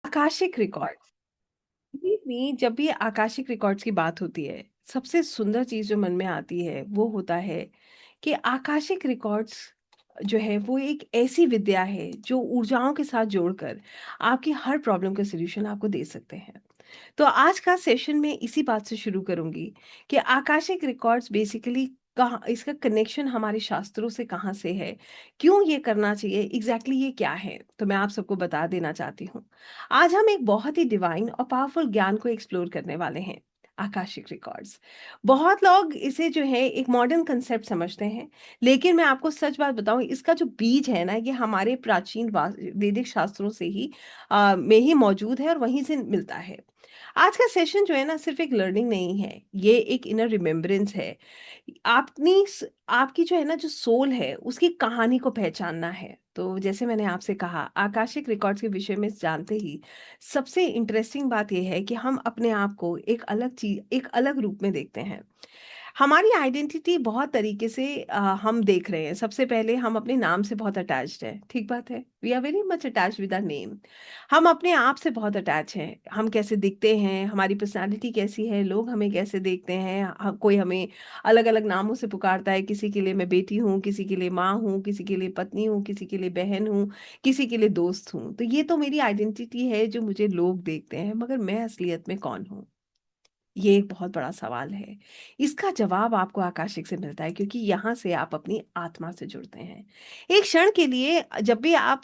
Akashic records. बelieve me, जब भी Akashic records की बात होती है, सबसे सुंदर चीज़ जो मन में आती है, वो होता है कि आकाशिक रिकॉर्ड्स जो है, वो एक ऐसी विद्या है, जो ऊर्जाओं के साथ जोड़कर आपकी हर प्रॉब्लम का सॉल्यूशन आपको दे सकते हैं। तो आज का सेशन मैं इसी बात से शुरू करूंगी कि आकाशिक रिकॉर्ड्स बेसिकली कहाँ इसका कनेक्शन हमारे शास्त्रों से कहाँ से है, क्यों ये करना चाहिए, एग्जैक्टली ये क्या है, तो मैं आप सबको बता देना चाहती हूँ। आज हम एक बहुत ही डिवाइन और पावरफुल ज्ञान को एक्सप्लोर करने वाले हैं, आकाशिक रिकॉर्ड्स। बहुत लोग इसे जो है एक मॉडर्न कंसेप्ट समझते हैं, लेकिन मैं आपको सच बात बताऊं, इसका जो बीज है ना, ये हमारे प्राचीन वैदिक शास्त्रों से ही में ही मौजूद है और वहीं से मिलता है। आज का सेशन जो है ना, सिर्फ एक लर्निंग नहीं है, ये एक इनर रिमेम्बरेंस है। आपकी जो है ना, जो सोल है, उसकी कहानी को पहचानना है। तो जैसे मैंने आपसे कहा, आकाशिक रिकॉर्ड्स के विषय में जानते ही सबसे इंटरेस्टिंग बात यह है कि हम अपने आप को एक अलग रूप में देखते हैं। हमारी आइडेंटिटी बहुत तरीके से हम देख रहे हैं। सबसे पहले हम अपने नाम से बहुत अटैच्ड हैं, ठीक बात है? We are very much attached with our name. हम अपने आप से बहुत अटैच हैं। हम कैसे दिखते हैं, हमारी पर्सनैलिटी कैसी है, लोग हमें कैसे देखते हैं, कोई हमें अलग-अलग नामों से पुकारता है, किसी के लिए मैं बेटी हूँ, किसी के लिए माँ हूँ, किसी के लिए पत्नी हूँ, किसी के लिए बहन हूँ, किसी के लिए दोस्त हूँ। तो ये तो मेरी आइडेंटिटी है जो मुझे लोग देखते हैं, मगर मैं असलियत में कौन हूँ? ये एक बहुत बड़ा सवाल है। इसका जवाब आपको आकाशिक से मिलता है, क्योंकि यहाँ से आप अपनी आत्मा से जुड़ते हैं। एक क्षण के लिए जब भी आप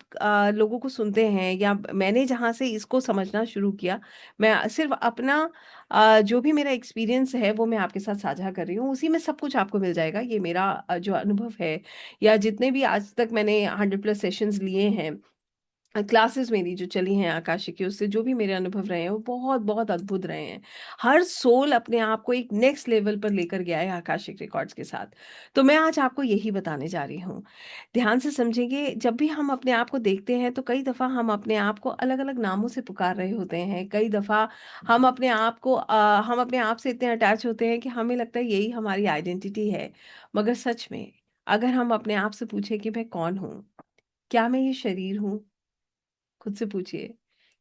लोगों को सुनते हैं, या मैंने जहाँ से इसको समझना शुरू किया, मैं सिर्फ़ अपना जो भी मेरा एक्सपीरियंस है वो मैं आपके साथ साझा कर रही हूँ, उसी में सब कुछ आपको मिल जाएगा। ये मेरा जो अनुभव है, या जितने भी आज तक मैंने 100 प्लस सेशंस लिए हैं, क्लासेस मेरी जो चली हैं आकाशिक की, उससे जो भी मेरे अनुभव रहे हैं, वो बहुत-बहुत अद्भुत रहे हैं। हर सोल अपने आप को एक नेक्स्ट लेवल पर लेकर गया है आकाशिक रिकॉर्ड्स के साथ। तो मैं आज आपको यही बताने जा रही हूँ। ध्यान से समझेंगे, जब भी हम अपने आप को देखते हैं, तो कई दफ़ा हम अपने आप को अलग-अलग नामों से पुकार रहे होते हैं। कई दफ़ा हम अपने आप से इतने अटैच होते हैं कि हमें लगता है यही हमारी आइडेंटिटी है। मगर सच में, अगर हम अपने आप से पूछें कि मैं कौन हूँ? क्या मैं ये शरीर हूँ? खुद से पूछिए,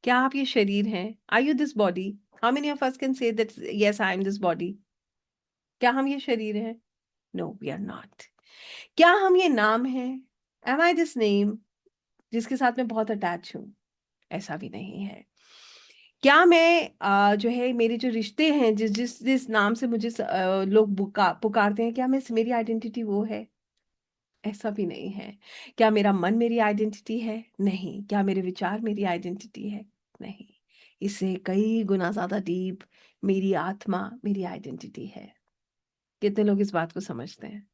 क्या आप ये शरीर हैं? Are you this body? How many of us can say that yes I am this body? क्या हम ये शरीर हैं? No, we are not. क्या हम ये नाम हैं? एम आई दिस नेम जिसके साथ मैं बहुत अटैच हूँ? ऐसा भी नहीं है। क्या मैं जो है, मेरे जो रिश्ते हैं, जिस नाम से मुझे लोग पुकारते हैं, क्या मेरी आइडेंटिटी वो है? ऐसा भी नहीं है। क्या मेरा मन मेरी आइडेंटिटी है? नहीं। क्या मेरे विचार मेरी आइडेंटिटी है? नहीं। इससे कई गुना ज़्यादा डीप मेरी आत्मा मेरी आइडेंटिटी है। कितने लोग इस बात को समझते हैं?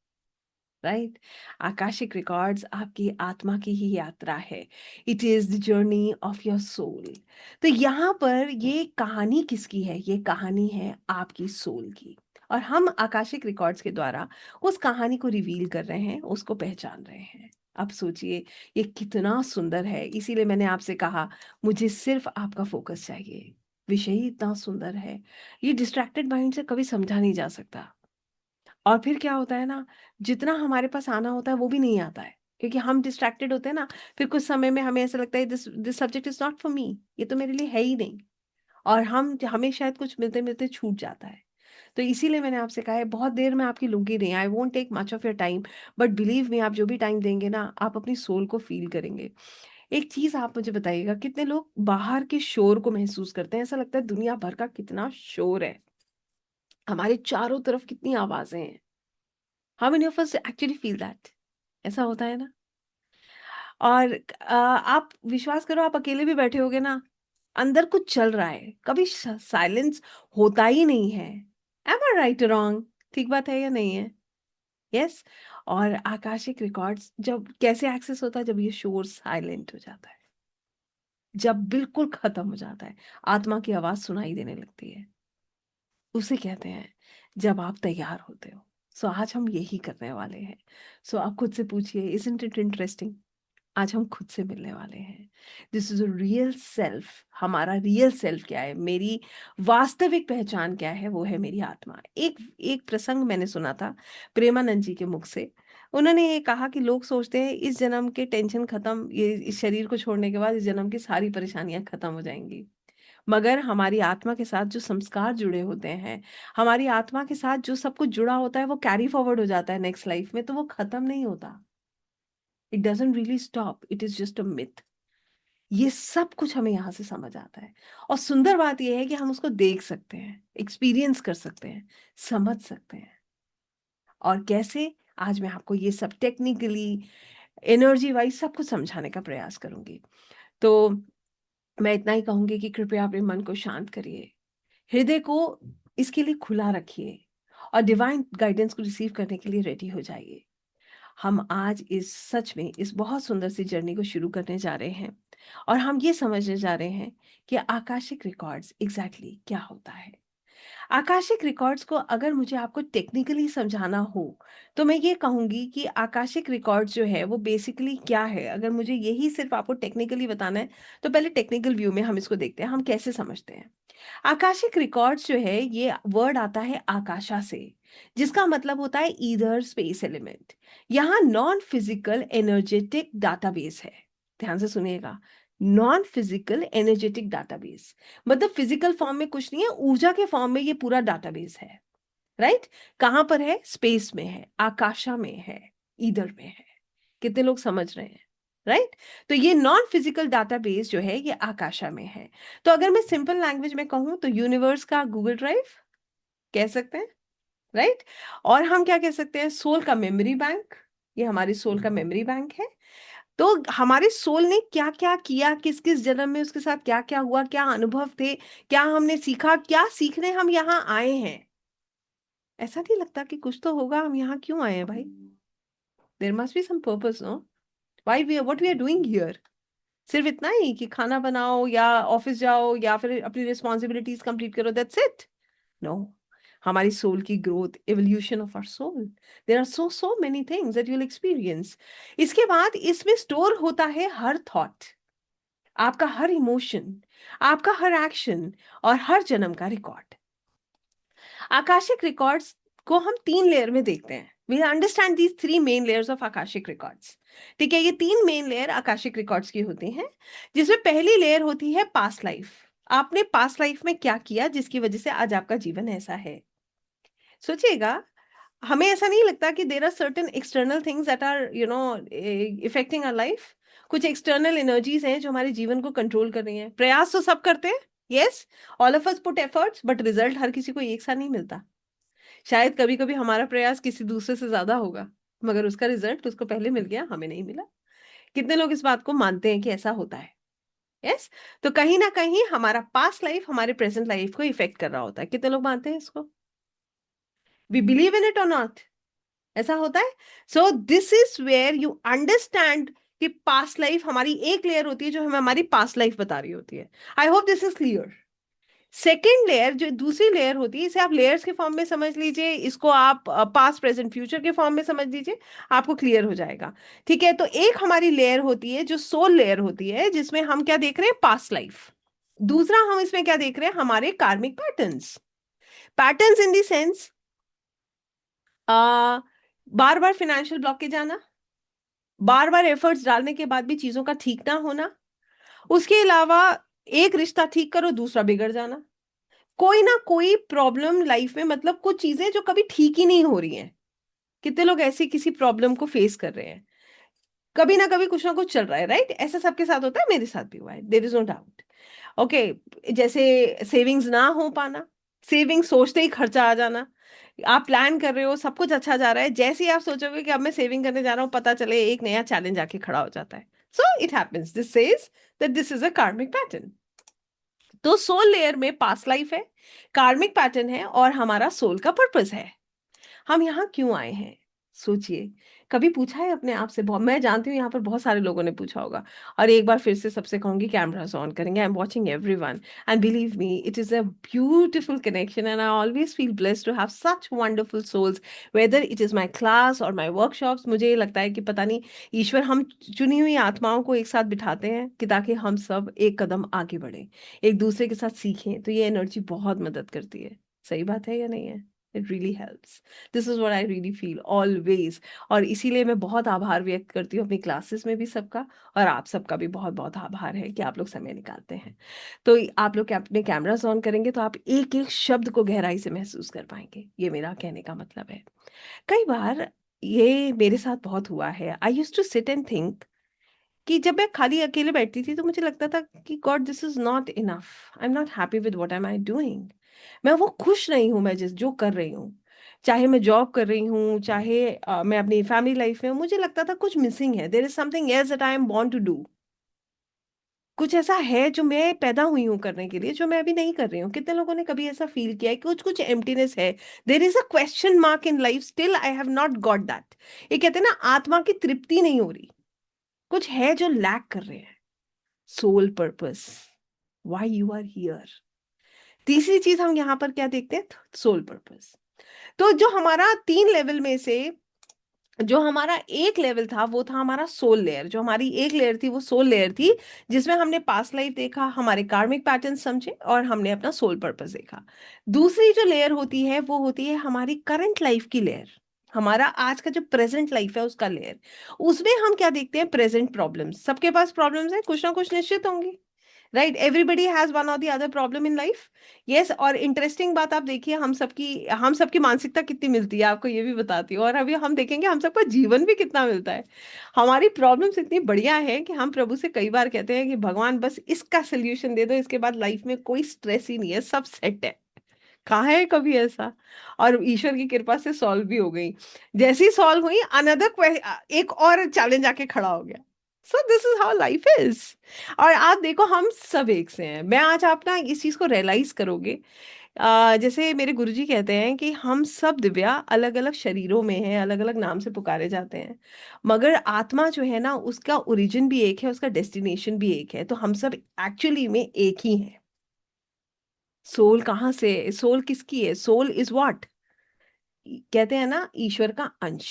राइट? आकाशिक रिकॉर्ड्स आपकी आत्मा की ही यात्रा है। It is the journey of your soul. तो यहाँ पर ये कहानी किसकी है? ये कहानी है आपकी सोल की। और हम आकाशिक रिकॉर्ड्स के द्वारा उस कहानी को रिवील कर रहे हैं, उसको पहचान रहे हैं। अब सोचिए, ये कितना सुंदर है। इसीलिए मैंने आपसे कहा, मुझे सिर्फ़ आपका फ़ोकस चाहिए। विषय ही इतना सुंदर है। ये डिस्ट्रैक्टेड माइंड से कभी समझा नहीं जा सकता। और फिर क्या होता है ना, जितना हमारे पास आना होता है वो भी नहीं आता है, क्योंकि हम डिस्ट्रैक्टेड होते हैं ना। फिर कुछ समय में हमें ऐसा लगता है this this subject is not for me, ये तो मेरे लिए है ही नहीं। और हमें शायद कुछ मिलते-मिलते छूट जाता है। तो इसीलिए मैंने आपसे कहा है, बहुत देर मैं आपकी लूँगी नहीं, I won't take much of your time, but believe me, आप जो भी टाइम देंगे ना, आप अपनी सोल को फ़ील करेंगे। एक चीज़ आप मुझे बताइएगा, कितने लोग बाहर के शोर को महसूस करते हैं? ऐसा लगता है दुनिया भर का कितना शोर है, हमारे चारों तरफ कितनी आवाज़ें हैं। How many of us actually feel that? ऐसा होता है ना? और आप विश्वास करो, आप अकेले भी बैठे होगे ना, अंदर कुछ चल रहा है, कभी साइलेंस होता ही नहीं है। एम आई राइट और रॉन्ग? ठीक बात है या नहीं है? यस। और आकाशिक रिकॉर्ड्स जब कैसे एक्सेस होता है? जब ये शोर साइलेंट हो जाता है, जब बिल्कुल खत्म हो जाता है, आत्मा की आवाज सुनाई देने लगती है, उसे कहते हैं जब आप तैयार होते हो। सो आज हम यही करने वाले हैं। सो आप खुद से पूछिए, इज़न्ट इट इंटरेस्टिंग? आज हम खुद से मिलने वाले हैं। This is a real self. हमारा रियल सेल्फ क्या है? मेरी वास्तविक पहचान क्या है? वो है मेरी आत्मा। एक एक प्रसंग मैंने सुना था प्रेमानंद जी के मुख से। उन्होंने ये कहा कि लोग सोचते हैं इस जन्म के टेंशन खत्म, ये इस शरीर को छोड़ने के बाद इस जन्म की सारी परेशानियाँ खत्म हो जाएँगी। मगर हमारी आत्मा के साथ जो संस्कार जुड़े होते हैं, हमारी आत्मा के साथ जो सब कुछ जुड़ा होता है वो कैरी फॉरवर्ड हो जाता है नेक्स्ट लाइफ में, तो वो खत्म नहीं होता। It doesn't really stop, it is just a myth. ये सब कुछ हमें यहाँ से समझ आता है और सुंदर बात ये है कि हम उसको देख सकते हैं, एक्सपीरियंस कर सकते हैं, समझ सकते हैं। और कैसे? आज मैं आपको ये सब टेक्निकली, एनर्जी वाइज़ सब कुछ समझाने का प्रयास करूँगी। तो मैं इतना ही कहूँगी कि कृपया अपने मन को शांत करिए, हृदय को इसके लिए खुला रखिए और डिवाइन गाइडेंस को रिसीव करने के लिए रेडी हो जाइए। हम आज इस सच में इस बहुत सुंदर सी जर्नी को शुरू करने जा रहे हैं और हम ये समझने जा रहे हैं कि आकाशिक रिकॉर्ड्स एग्जैक्टली क्या होता है। आकाशिक रिकॉर्ड्स को अगर मुझे आपको टेक्निकली समझाना हो, तो मैं ये कहूँगी कि आकाशिक रिकॉर्ड्स जो है वो बेसिकली क्या है? अगर मुझे यही सिर्फ़ आपको टेक्निकली बताना है, तो पहले टेक्निकल व्यू में हम इसको देखते हैं, हम कैसे समझते हैं। आकाशिक रिकॉर्ड्स जो है ये वर्ड आता है आकाशा से, जिसका मतलब होता है ईथर स्पेस एलिमेंट। यहाँ नॉन फिजिकल एनर्जेटिक डाटाबेस है। ध्यान से सुनिएगा, नॉन फिजिकल एनर्जेटिक डाटाबेस, मतलब फिजिकल फॉर्म में कुछ नहीं है, ऊर्जा के फॉर्म में ये पूरा डाटाबेस है। राइट? कहाँ पर है? स्पेस में है, आकाशा में है, ईथर में है। कितने लोग समझ रहे हैं? राइट? तो ये नॉन फिजिकल डाटाबेस जो है ये आकाशा में है। तो अगर मैं सिंपल लैंग्वेज में कहूँ तो यूनिवर्स का गूगल ड्राइव कह सकते हैं, राइट? और हम क्या कह सकते हैं? सोल का मेमोरी बैंक, ये हमारी सोल का मेमोरी बैंक है। तो हमारे सोल ने क्या-क्या किया, किस-किस जन्म में उसके साथ क्या-क्या हुआ, क्या अनुभव थे, क्या हमने सीखा, क्या सीखने हम यहाँ आए हैं? ऐसा नहीं लगता कि कुछ तो होगा, हम यहाँ क्यों आए हैं भाई? There must be some purpose, no? Why we are, what we are doing here? सिर्फ इतना ही कि खाना बनाओ या ऑफिस जाओ या फिर अपनी रिस्पॉन्सिबिलिटीज कंप्लीट करो, दैट्स इट? नो। हमारी सोल की growth, evolution of our soul, there are so many things that you will experience. इसके बाद इसमें स्टोर होता है हर थॉट, आपका हर इमोशन, आपका हर एक्शन और हर जन्म का रिकॉर्ड। आकाशिक रिकॉर्ड्स को हम 3 लेयर में देखते हैं। We understand these 3 main layers of Akashic records. ठीक है? ये 3 मेन लेयर आकाशिक रिकॉर्ड्स की होती हैं, जिसमें पहली लेयर होती है पास्ट लाइफ। आपने पास्ट लाइफ में क्या किया जिसकी वजह से आज आपका जीवन ऐसा है? सोचिएगा, हमें ऐसा नहीं लगता कि there are certain external things that are effecting our life? कुछ एक्सटर्नल एनर्जीज़ हैं जो हमारे जीवन को कंट्रोल कर रही हैं। प्रयास तो सब करते हैं, yes, all of us put efforts, but result हर किसी को एक सा नहीं मिलता। शायद कभी-कभी हमारा प्रयास किसी दूसरे से ज़्यादा होगा, मगर उसका रिज़ल्ट उसको पहले मिल गया, हमें नहीं मिला। कितने लोग इस बात को मानते हैं कि ऐसा होता है? यस? तो कहीं न कहीं हमारा पास्ट लाइफ़ हमारे प्रेज़ेंट लाइफ़ को इफ़ेक्ट कर रहा होता है। कितने लोग मानते हैं इसको? वी बिलीव इन इट और नॉट? ऐसा होता है? So this is where you understand कि पास्ट लाइफ़ हमारी एक लेयर होती है जो हमें हमारी पास्ट लाइफ़ बता रही होती है। आई hope this is clear. Second layer जो दूसरी लेयर होती है, इसे आप लेयर्स के फॉर्म में समझ लीजिए, इसको आप पास्ट प्रेजेंट फ्यूचर के फॉर्म में समझ लीजिए, आपको क्लियर हो जाएगा। ठीक है? तो एक हमारी लेयर होती है जो सोल लेयर होती है, जिसमें हम क्या देख रहे हैं? Past life. दूसरा हम इसमें क्या देख रहे हैं? हमारे कार्मिक patterns. Patterns in the sense, bar bar financial blockage आना, बार बार एफर्ट्स डालने के बाद भी चीजों का ठीक ना होना, उसके अलावा एक रिश्ता ठीक करो दूसरा बिगड़ जाना, कोई ना कोई प्रॉब्लम लाइफ में, मतलब कुछ चीजें जो कभी ठीक ही नहीं हो रही हैं। कितने लोग ऐसी किसी प्रॉब्लम को फेस कर रहे हैं? कभी ना कुछ ना कुछ चल रहा है, राइट? ऐसा सबके साथ होता है, मेरे साथ भी हुआ है, there is no doubt. Okay, जैसे सेविंग्स ना हो पाना, सेविंग सोचते ही खर्चा आ जाना, आप प्लान कर रहे हो, सब कुछ अच्छा जा रहा है, जैसे ही आप सोचोगे कि अब मैं सेविंग करने जा रहा हूँ, पता चले एक नया चैलेंज आके खड़ा हो जाता है। So it happens, this says that this is अ कार्मिक पैटर्न। तो सोल लेयर में पास्ट लाइफ है, कार्मिक पैटर्न है और हमारा सोल का पर्पस है। हम यहाँ क्यों आए हैं? सोचिए, कभी पूछा है अपने आप से? बहुत, मैं जानती हूँ यहाँ पर बहुत सारे लोगों ने पूछा होगा। और एक बार फिर से सबसे कहूँगी, कैमरास ऑन करेंगे। I am watching everyone and believe me, it is a beautiful connection and I always feel blessed to have such wonderful souls, whether it is my class और माय वर्कशॉप्स। मुझे ये लगता है कि पता नहीं, ईश्वर हम चुनी हुई आत्माओं को एक साथ बिठाते हैं कि ताकि हम सब एक कदम आगे बढ़ें, एक दूसरे के साथ सीखें। तो ये एनर्जी बहुत मदद करती है। सही बात है या नहीं है? It really helps. This is what I really feel always. और इसीलिए मैं बहुत आभार व्यक्त करती हूँ अपनी क्लासेस में भी सबका, और आप सबका भी बहुत बहुत आभार है कि आप लोग समय निकालते हैं। तो आप लोग अपने कैमरास ऑन करेंगे तो आप एक एक शब्द को गहराई से महसूस कर पाएंगे, ये मेरा कहने का मतलब है। कई बार ये मेरे साथ बहुत हुआ है। I used to sit and think कि जब मैं खाली अकेले बैठती थी तो मुझे लगता था कि God this is not enough, I am not happy with what am I doing. मैं वो खुश नहीं हूँ मैं जिस जो कर रही हूँ। चाहे मैं जॉब कर रही हूँ, चाहे मैं अपनी फैमिली लाइफ में हूँ, मुझे लगता था कुछ मिसिंग है, there is something else that I am born to do. कुछ ऐसा है जो मैं पैदा हुई हूँ करने के लिए, जो मैं अभी नहीं कर रही हूँ। कितने लोगों ने कभी ऐसा फील किया है कि कुछ कुछ एम्प्टीनेस है, there is a question mark in life, still I have not got that. ये कहते हैं ना, आत्मा की तृप्ति नहीं हो रही, कुछ है जो लैक कर रहे हैं। Soul purpose, why you are here. तीसरी चीज हम यहाँ पर क्या देखते हैं, सोल पर्पस। तो जो हमारा 3 लेवल में से जो हमारा एक लेवल था वो था हमारा सोल लेयर। जो हमारी एक लेयर थी वो सोल लेयर थी, जिसमें हमने पास्ट लाइफ देखा, हमारे कार्मिक पैटर्न समझे, और हमने अपना सोल पर्पस देखा। दूसरी जो लेयर होती है वो होती है हमारी करंट लाइफ की लेयर, हमारा आज का जो प्रेजेंट लाइफ है उसका लेयर। उसमें हम क्या देखते हैं, प्रेजेंट प्रॉब्लम्स। सबके पास प्रॉब्लम्स है, कुछ ना कुछ निश्चित होंगी, राइट। एवरीबडी हैज वन और the other problem in life. Yes, और इंटरेस्टिंग बात आप देखिए, हम सबकी मानसिकता कितनी मिलती है, आपको ये भी बताती हूँ। और अभी हम देखेंगे हम सबका जीवन भी कितना मिलता है। हमारी प्रॉब्लम्स इतनी बढ़िया है कि हम प्रभु से कई बार कहते हैं कि भगवान बस इसका सोल्यूशन दे दो, इसके बाद लाइफ में कोई स्ट्रेस ही नहीं है, सब सेट है। कहाँ है कभी ऐसा? और ईश्वर की कृपा से सॉल्व भी हो गई। जैसी सॉल्व हुई, अनदर एक और चैलेंज आके खड़ा हो गया। सो this is how life is. और आप देखो, हम सब एक से हैं। मैं आज आप ना इस चीज को रियलाइज करोगे। जैसे मेरे गुरुजी कहते हैं कि हम सब दिव्या अलग अलग शरीरों में हैं, अलग अलग नाम से पुकारे जाते हैं, मगर आत्मा जो है ना, उसका ओरिजिन भी एक है, उसका डेस्टिनेशन भी एक है। तो हम सब एक्चुअली में एक ही हैं। सोल कहाँ से, सोल किसकी है? सोल इज व्हाट, कहते हैं ना, ईश्वर का अंश।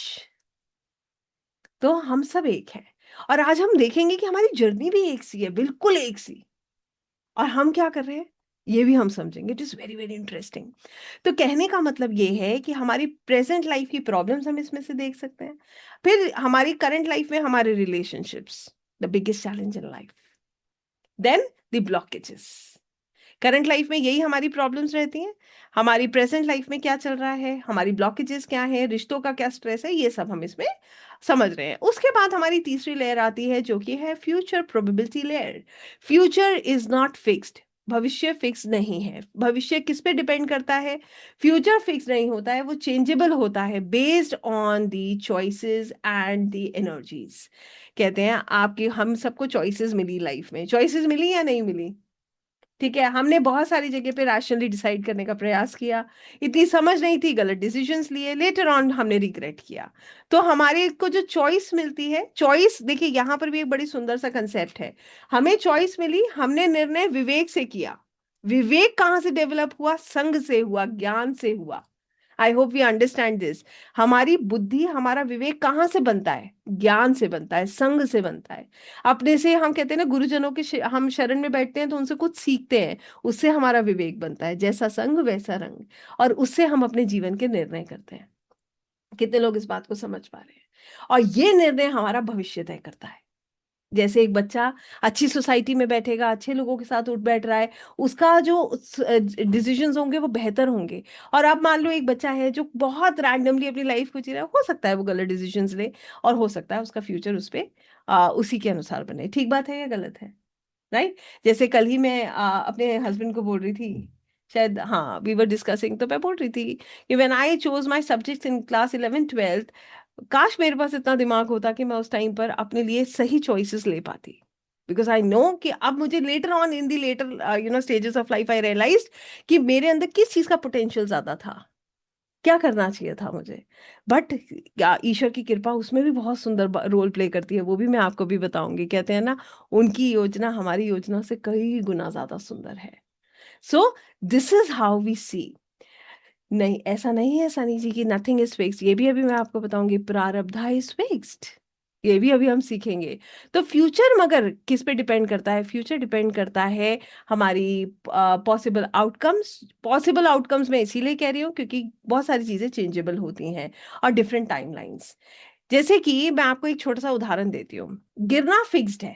तो हम सब एक हैं। और आज हम देखेंगे कि हमारी जर्नी भी एक सी है, बिल्कुल एक सी। और हम क्या कर रहे हैं, ये भी हम समझेंगे। It is very very interesting. तो कहने का मतलब ये है कि हमारी प्रेजेंट लाइफ की प्रॉब्लम्स हम इसमें से देख सकते हैं। फिर हमारी करंट लाइफ में हमारे relationships, the biggest challenge in life. Then the blockages. Current life में यही हमारी प्रॉब्लम्स रहती हैं। हमारी प्रेजेंट लाइफ में क्या चल रहा है, हमारी ब्लॉकेजेस क्या है, रिश्तों का क्या स्ट्रेस है, ये सब हम इसमें समझ रहे हैं। उसके बाद हमारी तीसरी लेयर आती है जो कि है future probability layer. Future is not fixed, भविष्य फिक्स नहीं है। भविष्य किस पे डिपेंड करता है? फ्यूचर फिक्स नहीं होता है, वो चेंजेबल होता है, based on the choices and the energies. कहते हैं आपकी, हम सबको चॉइसेस मिली, लाइफ में चॉइसेस मिली या नहीं मिली? ठीक है, हमने बहुत सारी जगह पे रैशनली डिसाइड करने का प्रयास किया, इतनी समझ नहीं थी, गलत डिसीजंस लिए, लेटर ऑन हमने रिग्रेट किया। तो हमारे को जो चॉइस मिलती है, चॉइस देखिए यहाँ पर भी एक बड़ी सुंदर सा कंसेप्ट है। हमें चॉइस मिली, हमने निर्णय विवेक से किया। विवेक कहाँ से डेवलप हुआ? संग से हुआ, ज्ञान से हुआ। I hope we understand this. हमारी बुद्धि, हमारा विवेक कहाँ से बनता है? ज्ञान से बनता है, संग से बनता है। अपने से, हम कहते हैं ना, गुरुजनों के हम शरण में बैठते हैं तो उनसे कुछ सीखते हैं, उससे हमारा विवेक बनता है, जैसा संग वैसा रंग। और उससे हम अपने जीवन के निर्णय करते हैं। कितने लोग इस बात को समझ पा रहे हैं? और ये निर्णय हमारा भविष्य तय करता है। जैसे एक बच्चा अच्छी सोसाइटी में बैठेगा, अच्छे लोगों के साथ उठ बैठ रहा है, उसका जो डिसीजंस होंगे वो बेहतर होंगे। और अब मान लो एक बच्चा है जो बहुत रैंडमली अपनी लाइफ को जी रहा है, हो सकता है वो गलत डिसीजंस ले, और हो सकता है उसका फ्यूचर उस पे उसी के अनुसार बने। ठीक बात है या गलत है? राइट। जैसे कल ही मैं अपने हस्बैंड को बोल रही थी, शायद, हाँ, वी वर डिस्कसिंग, तो मैं बोल रही थी कि when I chose my subjects in class 11th 12th, काश मेरे पास इतना दिमाग होता कि मैं उस टाइम पर अपने लिए सही चॉइसेस ले पाती। बिकॉज आई नो कि अब मुझे later on in the later stages of life I realised कि मेरे अंदर किस चीज का पोटेंशियल ज्यादा था, क्या करना चाहिए था मुझे। बट ईश्वर की कृपा उसमें भी बहुत सुंदर रोल प्ले करती है, वो भी मैं आपको भी बताऊंगी। कहते हैं ना, उनकी योजना हमारी योजना से कई गुना ज्यादा सुंदर है। So this is how we see. नहीं, ऐसा नहीं है सनी जी की नथिंग इज फिक्स्ड, ये भी अभी मैं आपको बताऊंगी। प्रारब्धा इज फिक्स्ड। ये भी अभी हम सीखेंगे। तो फ्यूचर मगर किस पे डिपेंड करता है? फ्यूचर डिपेंड करता है हमारी पॉसिबल आउटकम्स। पॉसिबल आउटकम्स मैं इसीलिए कह रही हूँ क्योंकि बहुत सारी चीजें चेंजेबल होती हैं और डिफरेंट टाइमलाइंस। जैसे कि मैं आपको एक छोटा सा उदाहरण देती हूँ। गिरना फिक्स्ड है।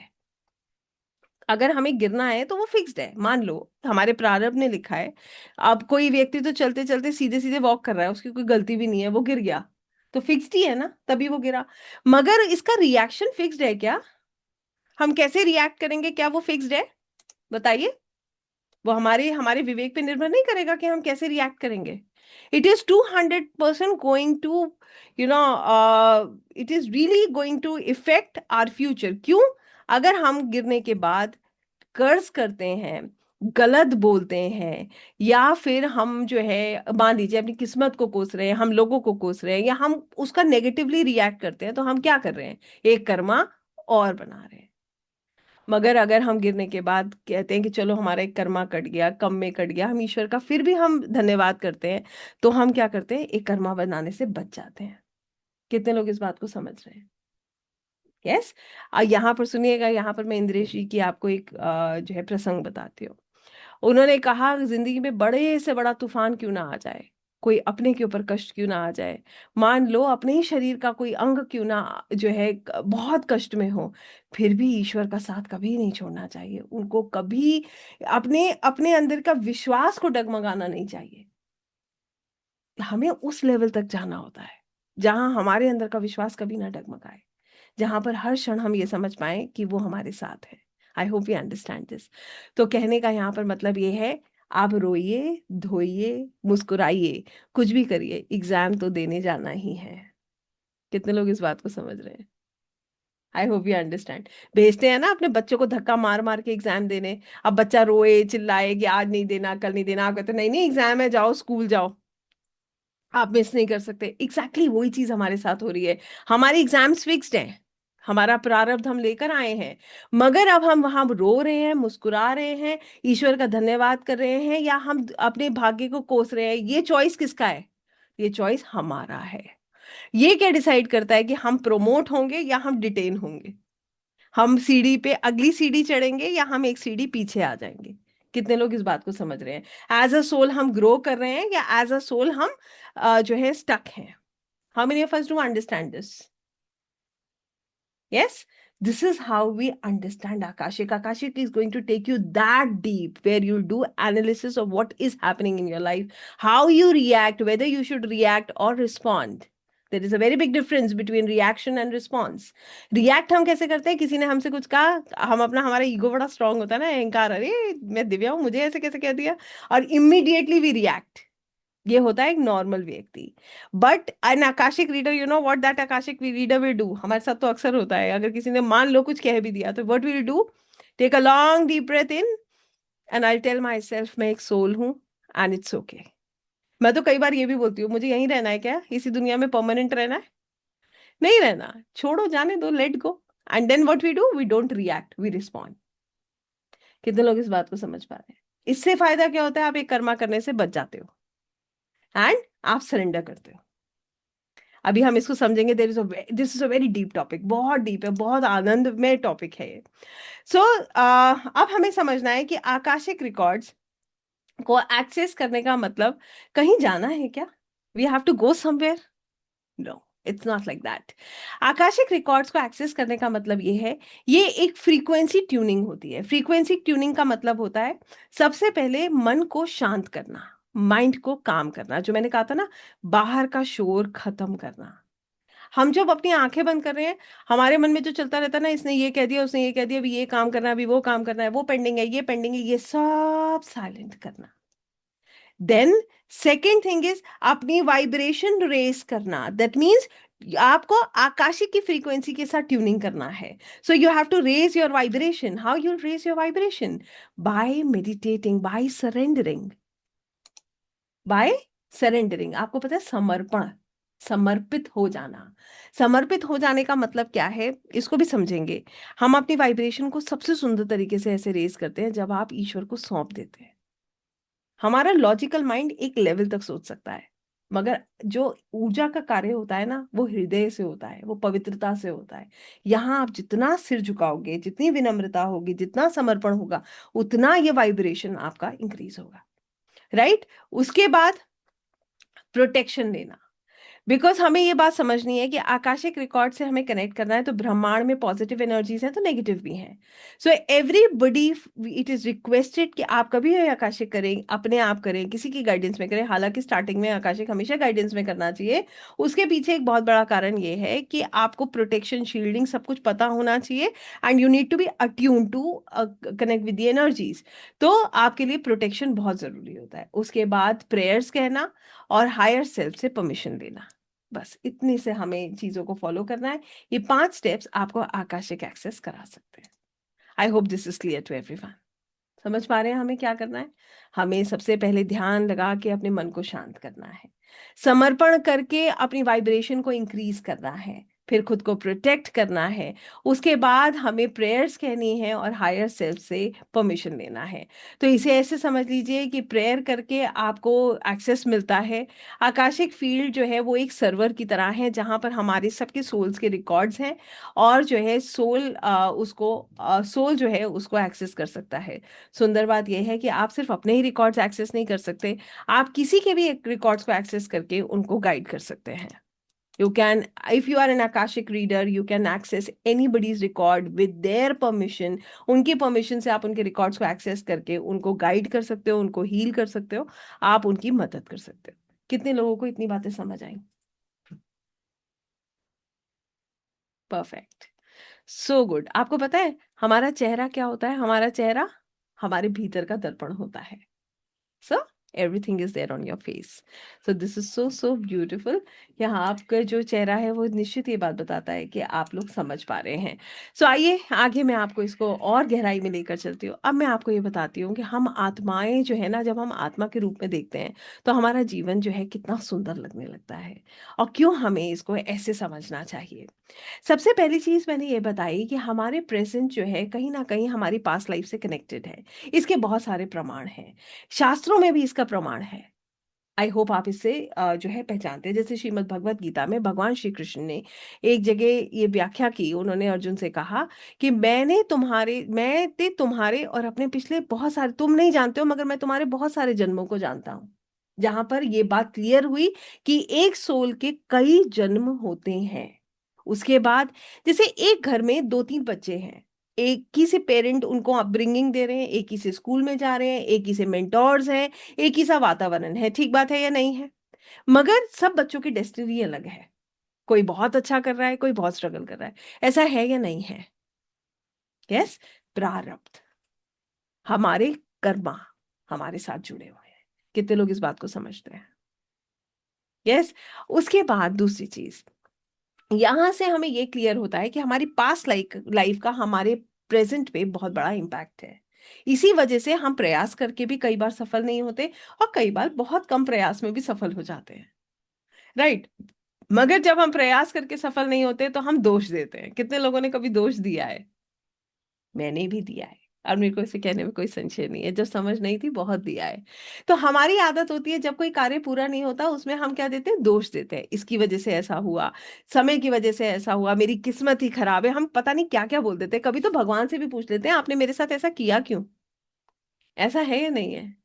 अगर हमें गिरना है तो वो फिक्स्ड है, मान लो हमारे प्रारब्ध ने लिखा है। अब कोई व्यक्ति तो चलते चलते सीधे सीधे वॉक कर रहा है, उसकी कोई गलती भी नहीं है, वो गिर गया, तो फिक्स्ड ही है ना, तभी वो गिरा। मगर इसका रिएक्शन फिक्स्ड है क्या? हम कैसे रिएक्ट करेंगे, क्या वो फिक्स्ड है? बताइए। वो हमारे हमारे विवेक पे निर्भर नहीं करेगा कि हम कैसे रिएक्ट करेंगे। It is 200% going to, you know, it is really going to effect our future. क्यों? अगर हम गिरने के बाद कर्ज करते हैं, गलत बोलते हैं, या फिर हम जो है मान लीजिए अपनी किस्मत को कोस रहे हैं, हम लोगों को कोस रहे हैं, या हम उसका नेगेटिवली रिएक्ट करते हैं, तो हम क्या कर रहे हैं? एक कर्मा और बना रहे हैं। मगर अगर हम गिरने के बाद कहते हैं कि चलो हमारा एक कर्मा कट गया, कम में कट गया, हम ईश्वर का फिर भी हम धन्यवाद करते हैं, तो हम क्या करते हैं? एक कर्मा बनाने से बच जाते हैं। कितने लोग इस बात को समझ रहे हैं? यस। यहाँ पर सुनिएगा, यहाँ पर मैं इंद्रेश जी की आपको एक जो है प्रसंग बताती हूँ। उन्होंने कहा जिंदगी में बड़े से बड़ा तूफान क्यों ना आ जाए, कोई अपने के ऊपर कष्ट क्यों ना आ जाए, मान लो अपने ही शरीर का कोई अंग क्यों ना जो है बहुत कष्ट में हो, फिर भी ईश्वर का साथ कभी नहीं छोड़ना चाहिए उनको। कभी अपने अपने अंदर का विश्वास को डगमगाना नहीं चाहिए। हमें उस लेवल तक जाना होता है जहां हमारे अंदर का विश्वास कभी ना डगमगाए, जहां पर हर क्षण हम ये समझ पाए कि वो हमारे साथ है। आई होप यू अंडरस्टैंड दिस। तो कहने का यहाँ पर मतलब ये है, आप रोइए, धोइए, मुस्कुराइए, कुछ भी करिए, एग्जाम तो देने जाना ही है। कितने लोग इस बात को समझ रहे हैं? I hope you understand. भेजते हैं ना अपने बच्चों को धक्का मार मार के एग्जाम देने। अब बच्चा रोए चिल्लाए कि आज नहीं देना, कल नहीं देना, आप कहते नहीं नहीं एग्जाम है, जाओ स्कूल जाओ, आप मिस नहीं कर सकते। एग्जैक्टली वही चीज हमारे साथ हो रही है। हमारी एग्जाम्स फिक्स्ड हैं, हमारा प्रारब्ध हम लेकर आए हैं, मगर अब हम वहां रो रहे हैं, मुस्कुरा रहे हैं, ईश्वर का धन्यवाद कर रहे हैं, या हम अपने भाग्य को कोस रहे हैं, ये चॉइस किसका है? ये चॉइस हमारा है। ये क्या डिसाइड करता है कि हम प्रोमोट होंगे या हम डिटेन होंगे, हम सीढ़ी पे अगली सीढ़ी चढ़ेंगे या हम एक सीढ़ी पीछे आ जाएंगे? कितने लोग इस बात को समझ रहे हैं? एज अ सोल हम ग्रो कर रहे हैं या एज अ सोल हम जो है स्टक हैं? How many of us do understand this? Yes, this is how we understand Akashic. Akashic is going to take you that deep where you'll do analysis of what is happening in your life, how you react, whether you should react or respond. There is a very big difference between reaction and response. React हम कैसे करते हैं? किसी ने हमसे कुछ कहा, हम अपना हमारा ईगो बड़ा स्ट्रांग होता है ना, अहंकार, अरे मैं दिव्या हूँ, मुझे ऐसे कैसे कह दिया, और इमीडिएटली वी रिएक्ट। ये होता है एक नॉर्मल व्यक्ति। But an Akashic reader, you know what that Akashic reader will do, हमारे साथ तो अक्सर होता है, अगर किसी ने मान लो कुछ कह भी दिया तो what will do? Take a long deep breath in and I tell myself मैं एक सोल हूँ एंड इट्स ओके। मैं तो कई बार ये भी बोलती हूँ, मुझे यहीं रहना है क्या, इसी दुनिया में परमानेंट रहना है? नहीं रहना, छोड़ो, जाने दो, let go. And then what we do? We don't react, we respond. कितने लोग इस बात को समझ पा रहे हैं? इससे फायदा क्या होता है? आप एक कर्मा करने से बच जाते हो एंड आप सरेंडर करते हो। अभी हम इसको समझेंगे। There is a this is a very deep topic, बहुत डीप है, बहुत आनंदमय टॉपिक है ये। सो अब हमें समझना है कि आकाशिक रिकॉर्ड्स को एक्सेस करने का मतलब कहीं जाना है क्या? We have to go somewhere? No, it's not like that. Akashic records को एक्सेस करने का मतलब ये है, ये एक फ्रीक्वेंसी ट्यूनिंग होती है। फ्रीक्वेंसी ट्यूनिंग का मतलब होता है सबसे पहले मन को शांत करना, माइंड को काम करना, जो मैंने कहा था ना, बाहर का शोर खत्म करना। हम जब अपनी आंखें बंद कर रहे हैं, हमारे मन में जो चलता रहता है ना, इसने ये कह दिया, उसने ये कह दिया, अभी ये काम करना है, अभी वो काम करना है, वो पेंडिंग है, ये पेंडिंग है, ये सब साइलेंट करना। देन सेकेंड थिंग इज अपनी वाइब्रेशन रेस करना। दैट मीन्स आपको आकाशिक की फ्रीक्वेंसी के साथ ट्यूनिंग करना है। So you have to raise your vibration. How you raise your vibration? By meditating, by surrendering, by surrendering. आपको पता है, समर्पण, समर्पित हो जाना। समर्पित हो जाने का मतलब क्या है, इसको भी समझेंगे। हम अपनी वाइब्रेशन को सबसे सुंदर तरीके से ऐसे रेज करते हैं जब आप ईश्वर को सौंप देते हैं। हमारा लॉजिकल माइंड एक लेवल तक सोच सकता है, मगर जो ऊर्जा का कार्य होता है ना, वो हृदय से होता है, वो पवित्रता से होता है। यहाँ आप जितना सिर झुकाओगे, जितनी विनम्रता होगी, जितना समर्पण होगा, उतना ये वाइब्रेशन आपका इंक्रीज होगा, राइट? उसके बाद प्रोटेक्शन लेना। बिकॉज़ हमें ये बात समझनी है कि आकाशिक रिकॉर्ड से हमें कनेक्ट करना है, तो ब्रह्मांड में पॉजिटिव एनर्जीज़ हैं, तो नेगेटिव भी हैं। So everybody it is requested कि आप कभी भी आकाशिक करें, अपने आप करें, किसी की गाइडेंस में करें। हालाँकि स्टार्टिंग में आकाशिक हमेशा गाइडेंस में करना चाहिए। उसके पीछे एक बहुत बड़ा कारण ये है कि आपको प्रोटेक्शन, शील्डिंग सब कुछ पता होना चाहिए and you need to be attuned to connect with the energies. तो आपके लिए प्रोटेक्शन बहुत ज़रूरी होता है। उसके बाद प्रेयर्स कहना और हायर सेल्फ से परमिशन लेना। बस इतनी से हमें चीज़ों को फ़ॉलो करना है। ये 5 स्टेप्स आपको आकाशिक एक्सेस करा सकते हैं। I hope this is clear to everyone. समझ पा रहे हैं हमें क्या करना है? हमें सबसे पहले ध्यान लगा के अपने मन को शांत करना है। समर्पण करके अपनी वाइब्रेशन को इंक्रीज़ करना है। फिर खुद को प्रोटेक्ट करना है। उसके बाद हमें प्रेयर्स कहनी है और हायर सेल्फ से परमिशन लेना है। तो इसे ऐसे समझ लीजिए कि प्रेयर करके आपको एक्सेस मिलता है। आकाशिक फ़ील्ड जो है वो एक सर्वर की तरह है, जहाँ पर हमारे सबके सोल्स के रिकॉर्ड्स हैं और जो है सोल जो है उसको एक्सेस कर सकता है। सुंदर बात यह है कि आप सिर्फ अपने ही रिकॉर्ड्स एक्सेस नहीं कर सकते, आप किसी के भी रिकॉर्ड्स को एक्सेस करके उनको गाइड कर सकते हैं। You can, if you are an Akashic reader, you can access anybody's record with their permission. उनकी परमिशन से आप उनके रिकॉर्ड्स को एक्सेस करके उनको गाइड कर सकते हो, उनको हील कर सकते हो, आप उनकी मदद कर सकते हो। कितने लोगों को इतनी बातें समझ आई? Perfect, so good. आपको पता है हमारा चेहरा क्या होता है? हमारा चेहरा हमारे भीतर का दर्पण होता है। So everything is there on your face. So this is so beautiful. यहाँ आपका जो चेहरा है वो निश्चित ये बात बताता है कि आप लोग समझ पा रहे हैं। सो आइए आगे मैं आपको इसको और गहराई में लेकर चलती हूँ। अब मैं आपको ये बताती हूँ कि हम आत्माएं जो है ना, जब हम आत्मा के रूप में देखते हैं तो हमारा जीवन जो है कितना सुंदर लगने लगता है, और क्यों हमें इसको ऐसे समझना चाहिए। सबसे पहली चीज़ मैंने ये बताई कि हमारे प्रेज़ेंट जो है कहीं न कहीं हमारी पास्ट लाइफ़ से कनेक्टेड है। इसके बहुत सारे प्रमाण हैं। शास्त्रों में भी इसका प्रमाण है। आई होप आप इसे जो है पहचानते हैं। जैसे श्रीमद् भगवत गीता में भगवान श्री कृष्ण ने एक जगह ये व्याख्या की, उन्होंने अर्जुन से कहा कि मैं तुम्हारे और अपने पिछले बहुत सारे, तुम नहीं जानते हो मगर मैं तुम्हारे बहुत सारे जन्मों को जानता हूँ। जहाँ पर ये बात क्लियर हुई कि एक सोल के कई जन्म होते हैं। उसके बाद जैसे एक घर में 2-3 बच्चे हैं, एक ही से पेरेंट उनको अपब्रिंगिंग दे रहे हैं, एक ही से स्कूल में जा रहे हैं, एक ही से मेंटोर्स हैं, एक ही सा वातावरण है, ठीक बात है या नहीं है? मगर सब बच्चों की डेस्टिनी अलग है। कोई बहुत अच्छा कर रहा है, कोई बहुत स्ट्रगल कर रहा है। ऐसा है या नहीं है? यस, प्रारब्ध, हमारे कर्मा हमारे साथ जुड़े हुए हैं। कितने लोग इस बात को समझते हैं? यस। उसके बाद दूसरी चीज़, यहाँ से हमें ये क्लियर होता है कि हमारी पास्ट लाइफ का हमारे प्रेजेंट पे बहुत बड़ा इम्पैक्ट है। इसी वजह से हम प्रयास करके भी कई बार सफल नहीं होते और कई बार बहुत कम प्रयास में भी सफल हो जाते हैं, राइट? मगर जब हम प्रयास करके सफल नहीं होते तो हम दोष देते हैं। कितने लोगों ने कभी दोष दिया है? मैंने भी दिया है और मेरे को इसे कहने में कोई संशय नहीं है। जब समझ नहीं थी बहुत दिया है। तो हमारी आदत होती है जब कोई कार्य पूरा नहीं होता उसमें हम क्या देते हैं? दोष देते हैं। इसकी वजह से ऐसा हुआ, समय की वजह से ऐसा हुआ, मेरी किस्मत ही खराब है। हम पता नहीं क्या-क्या बोल देते हैं। कभी तो भगवान से भी पूछ लेते हैं आपने मेरे साथ ऐसा किया क्यों? ऐसा है या नहीं है?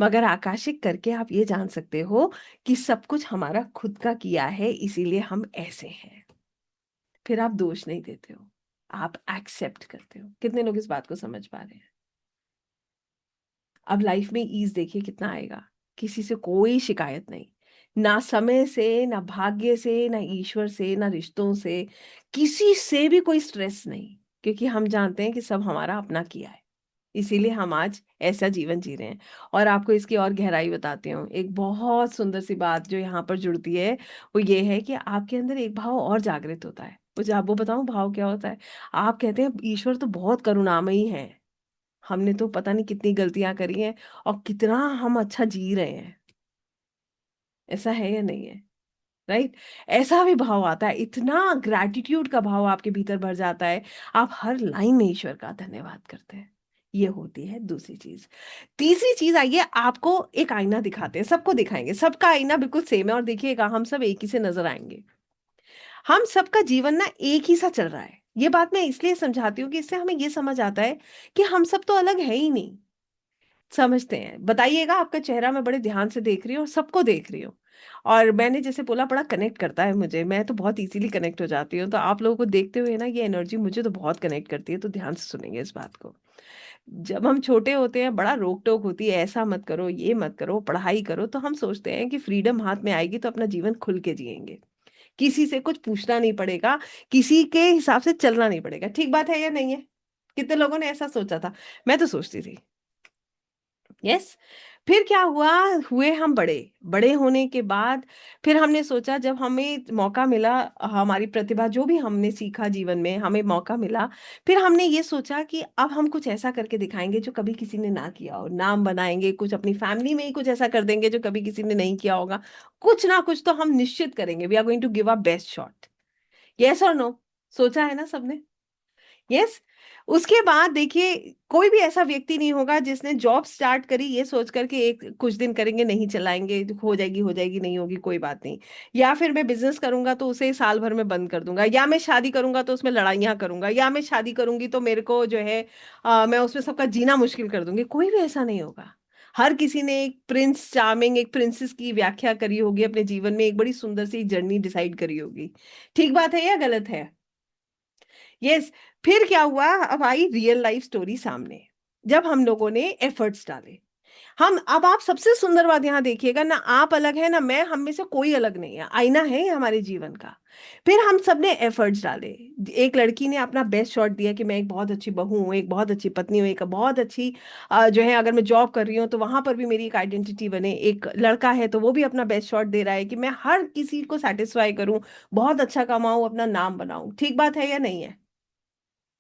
मगर आकाशिक करके आप ये जान सकते हो कि सब कुछ हमारा खुद का किया है, इसीलिए हम ऐसे हैं। फिर आप दोष नहीं देते हो, आप एक्सेप्ट करते हो। कितने लोग इस बात को समझ पा रहे हैं? अब लाइफ में ईज़ देखिए कितना आएगा। किसी से कोई शिकायत नहीं। ना समय से, ना भाग्य से, ना ईश्वर से, ना रिश्तों से, किसी से भी कोई स्ट्रेस नहीं। क्योंकि हम जानते हैं कि सब हमारा अपना किया है। इसीलिए हम आज ऐसा जीवन जी रहे हैं। और आपको इसकी और गहराई बताती हूँ। एक बहुत सुंदर सी बात जो यहाँ पर जुड़ती है, वो ये है कि आपके अंदर एक भाव और जागृत होता है। मुझे आप वो बताऊँ भाव क्या होता है? आप कहते हैं ईश्वर तो बहुत करुणामयी है। हमने तो पता नहीं कितनी गलतियाँ करी हैं और कितना हम अच्छा जी रहे हैं। ऐसा है या नहीं है? राइट? ऐसा भी भाव आता है, इतना ग्रैटिट्यूड का भाव आपके भीतर भर जाता है, आप हर लाइन में ईश्वर का धन्यवाद करते हैं। ये होती है दूसरी चीज। तीसरी चीज, आइए आपको एक आईना दिखाते हैं, सबको दिखाएंगे, सबका आईना बिल्कुल सेम है, और देखिएगा हम सब एक ही से नजर आएंगे। हम सबका जीवन ना एक ही सा चल रहा है। ये बात मैं इसलिए समझाती हूँ कि इससे हमें ये समझ आता है कि हम सब तो अलग है ही नहीं। समझते हैं? बताइएगा, आपका चेहरा मैं बड़े ध्यान से देख रही हूँ और सबको देख रही हूँ। और मैंने जैसे बोला, बड़ा कनेक्ट करता है मुझे, मैं तो बहुत इजीली कनेक्ट हो जाती हूँ, तो आप लोगों को देखते हुए ना ये एनर्जी मुझे तो बहुत कनेक्ट करती है, तो ध्यान से सुनेंगे इस बात को। जब हम छोटे होते हैं बड़ा रोक टोक होती है, ऐसा मत करो, ये मत करो, पढ़ाई करो, तो हम सोचते हैं कि फ्रीडम हाथ में आएगी तो अपना जीवन खुल के जिएंगे, किसी से कुछ पूछना नहीं पड़ेगा, किसी के हिसाब से चलना नहीं पड़ेगा। ठीक बात है या नहीं है? कितने लोगों ने ऐसा सोचा था? मैं तो सोचती थी। यस। फिर क्या हुआ, हुए हम बड़े, बड़े होने के बाद फिर हमने सोचा, जब हमें मौका मिला, हमारी प्रतिभा जो भी हमने सीखा जीवन में, हमें मौका मिला, फिर हमने ये सोचा कि अब हम कुछ ऐसा करके दिखाएंगे जो कभी किसी ने ना किया हो, नाम बनाएंगे, कुछ अपनी फैमिली में ही कुछ ऐसा कर देंगे जो कभी किसी ने नहीं किया होगा। कुछ ना कुछ तो हम निश्चित करेंगे, we are going to give a best shot. Yes और नो? सोचा है ना सबने? यस। उसके बाद देखिए, कोई भी ऐसा व्यक्ति नहीं होगा जिसने जॉब स्टार्ट करी ये सोच करके एक कुछ दिन करेंगे, नहीं चलाएंगे, हो जाएगी, नहीं होगी, कोई बात नहीं। या फिर मैं बिजनेस करूंगा तो उसे साल भर में बंद कर दूंगा, या मैं शादी करूंगा तो उसमें लड़ाइयां करूंगा, या मैं शादी करूंगी तो मेरे को जो है मैं उसमें सबका जीना मुश्किल कर दूंगी। कोई भी ऐसा नहीं होगा। हर किसी ने एक प्रिंस चार्मिंग, एक प्रिंसेस की व्याख्या करी होगी अपने जीवन में, एक बड़ी सुंदर सी जर्नी डिसाइड करी होगी। ठीक बात है या गलत है? यस। फिर क्या हुआ, अब आई रियल लाइफ स्टोरी सामने, जब हम लोगों ने एफर्ट्स डाले। हम, अब आप सबसे सुंदर बात यहाँ देखिएगा ना, आप अलग है ना मैं, हम में से कोई अलग नहीं है, आईना है ये हमारे जीवन का। फिर हम सब ने एफर्ट्स डाले। एक लड़की ने अपना बेस्ट शॉट दिया कि मैं एक बहुत अच्छी बहू हूँ, एक बहुत अच्छी पत्नी हूँ, एक बहुत अच्छी जो है, अगर मैं जॉब कर रही हूँ तो वहां पर भी मेरी एक आइडेंटिटी बने। एक लड़का है तो वो भी अपना बेस्ट शॉट दे रहा है कि मैं हर किसी को सेटिस्फाई करूँ, बहुत अच्छा कमाऊं, अपना नाम बनाऊं। ठीक बात है या नहीं है?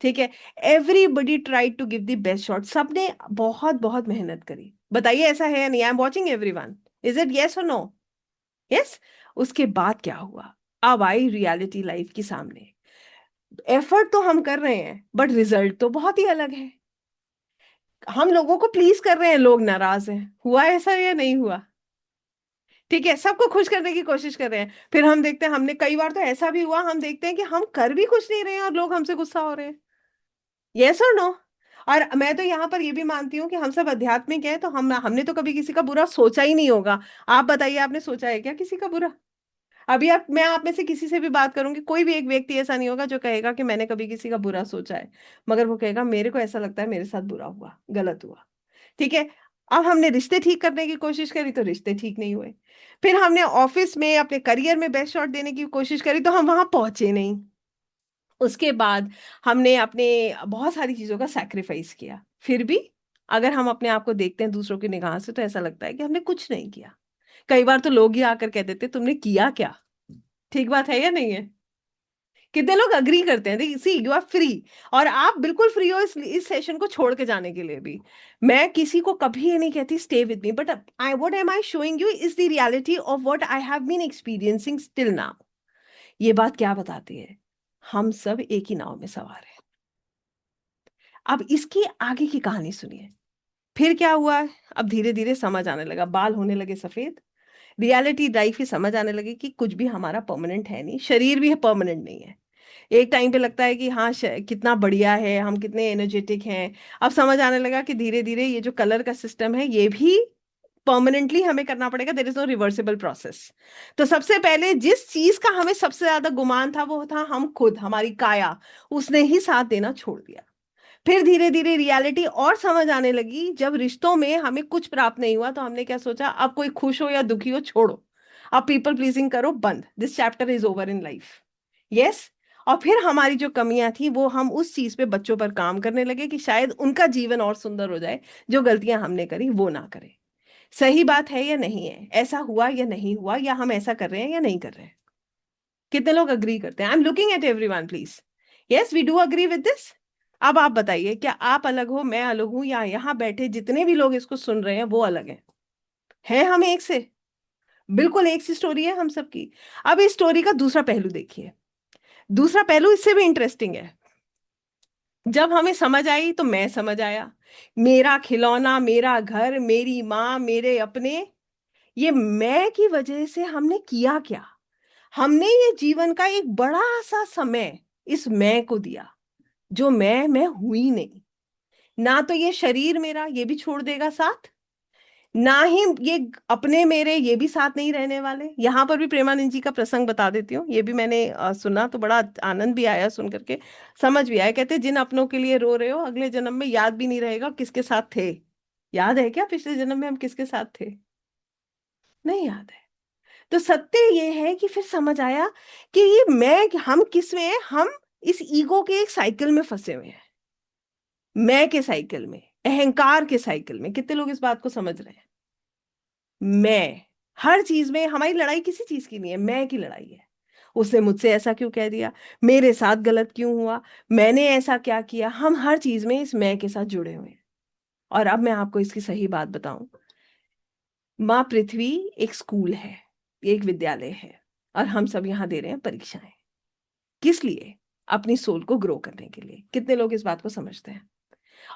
ठीक है। Everybody try to give the best shot, सबने बहुत बहुत मेहनत करी। बताइए ऐसा है या नहीं? I am watching everyone, is it yes और नो? यस। उसके बाद क्या हुआ, अब आई रियलिटी लाइफ की सामने। एफर्ट तो हम कर रहे हैं बट रिजल्ट तो बहुत ही अलग है। हम लोगों को प्लीज कर रहे हैं, लोग नाराज हैं। हुआ ऐसा या नहीं हुआ? ठीक है, सबको खुश करने की कोशिश कर रहे हैं, फिर हम देखते हैं, हमने कई बार तो ऐसा भी हुआ, हम देखते हैं कि हम कर भी कुछ नहीं रहे हैं और लोग हमसे गुस्सा हो रहे हैं। यस और नो? और मैं तो यहाँ पर ये भी मानती हूँ कि हम सब आध्यात्मिक हैं, तो हम हमने तो कभी किसी का बुरा सोचा ही नहीं होगा। आप बताइए, आपने सोचा है क्या किसी का बुरा? अभी आप, मैं आप में से किसी से भी बात करूंगी, कोई भी एक व्यक्ति ऐसा नहीं होगा जो कहेगा कि मैंने कभी किसी का बुरा सोचा है, मगर वो कहेगा मेरे को ऐसा लगता है मेरे साथ बुरा हुआ, गलत हुआ। ठीक है। अब हमने रिश्ते ठीक करने की कोशिश करी तो रिश्ते ठीक नहीं हुए। फिर हमने ऑफिस में अपने करियर में बेस्ट शॉट देने की कोशिश करी तो हम वहां पहुंचे नहीं। उसके बाद हमने अपने बहुत सारी चीजों का सैक्रिफाइस किया, फिर भी अगर हम अपने आप को देखते हैं दूसरों की निगाह से तो ऐसा लगता है कि हमने कुछ नहीं किया। कई बार तो लोग ही आकर कह देते तुमने किया क्या? ठीक बात है या नहीं है? कितने लोग अग्री करते हैं? सी, यू आर फ्री, और आप बिल्कुल फ्री हो इस सेशन को छोड़ के जाने के लिए भी। मैं किसी को कभी ये नहीं कहती stay with me, but I, what am I showing you is the reality of what I have been experiencing still now. ये बात क्या बताती है? हम सब एक ही नाव में सवार हैं। अब इसकी आगे की कहानी सुनिए। फिर क्या हुआ? अब धीरे धीरे समझ आने लगा, बाल होने लगे सफेद, रियलिटी लाइफ की समझ आने लगी कि कुछ भी हमारा परमानेंट है नहीं, शरीर भी है परमानेंट नहीं है। एक टाइम पे लगता है कि हाँ कितना बढ़िया है, हम कितने एनर्जेटिक हैं। अब समझ आने लगा कि धीरे धीरे ये जो कलर का सिस्टम है ये भी परमानेंटली हमें करना पड़ेगा, there is no reversible process. तो सबसे पहले जिस चीज का हमें सबसे ज्यादा गुमान था वो था हम खुद, हमारी काया, उसने ही साथ देना छोड़ दिया। फिर धीरे धीरे रियलिटी और समझ आने लगी, जब रिश्तों में हमें कुछ प्राप्त नहीं हुआ तो हमने क्या सोचा, अब कोई खुश हो या दुखी हो छोड़ो, अब पीपल प्लीजिंग करो बंद, this chapter is over in life. Yes. और फिर हमारी जो कमियां थी वो हम उस चीज पे बच्चों पर काम करने लगे कि शायद उनका जीवन और सुंदर हो जाए, जो गलतियां हमने करी वो ना करें। सही बात है या नहीं है? ऐसा हुआ या नहीं हुआ, या हम ऐसा कर रहे हैं या नहीं कर रहे हैं? कितने लोग अग्री करते हैं? I am looking at everyone please. Yes, we do agree with this. अब आप बताइए, क्या आप अलग हो, मैं अलग हूं, या यहाँ बैठे जितने भी लोग इसको सुन रहे हैं वो अलग हैं? है हम एक से? बिल्कुल एक सी स्टोरी है हम सबकी। अब इस स्टोरी का दूसरा पहलू देखिए। दूसरा पहलू इससे भी इंटरेस्टिंग है। जब हमें समझ आई तो मैं समझ आया, मेरा खिलौना, मेरा घर, मेरी माँ, मेरे अपने, ये मैं की वजह से हमने किया क्या? हमने ये जीवन का एक बड़ा सा समय इस मैं को दिया, जो मैं हुई नहीं। ना तो ये शरीर मेरा, ये भी छोड़ देगा साथ, ना ही ये अपने मेरे, ये भी साथ नहीं रहने वाले। यहाँ पर भी प्रेमानंद जी का प्रसंग बता देती हूँ, ये भी मैंने सुना तो बड़ा आनंद भी आया सुन करके, समझ भी आया। कहते जिन अपनों के लिए रो रहे हो, अगले जन्म में याद भी नहीं रहेगा किसके साथ थे। याद है क्या पिछले जन्म में हम किसके साथ थे? नहीं याद है। तो सत्य ये है कि फिर समझ आया कि ये मैं, हम किस में हैं? हम इस ईगो के एक साइकिल में फंसे हुए हैं, मैं के साइकिल में, अहंकार के साइकिल में। कितने लोग इस बात को समझ रहे हैं? मैं, हर चीज में हमारी लड़ाई किसी चीज की नहीं है, मैं की लड़ाई है। उसने मुझसे ऐसा क्यों कह दिया, मेरे साथ गलत क्यों हुआ, मैंने ऐसा क्या किया, हम हर चीज में इस मैं के साथ जुड़े हुए हैं। और अब मैं आपको इसकी सही बात बताऊं, माँ पृथ्वी एक स्कूल है, एक विद्यालय है, और हम सब यहाँ दे रहे हैं परीक्षाएं। किस लिए? अपनी सोल को ग्रो करने के लिए। कितने लोग इस बात को समझते हैं?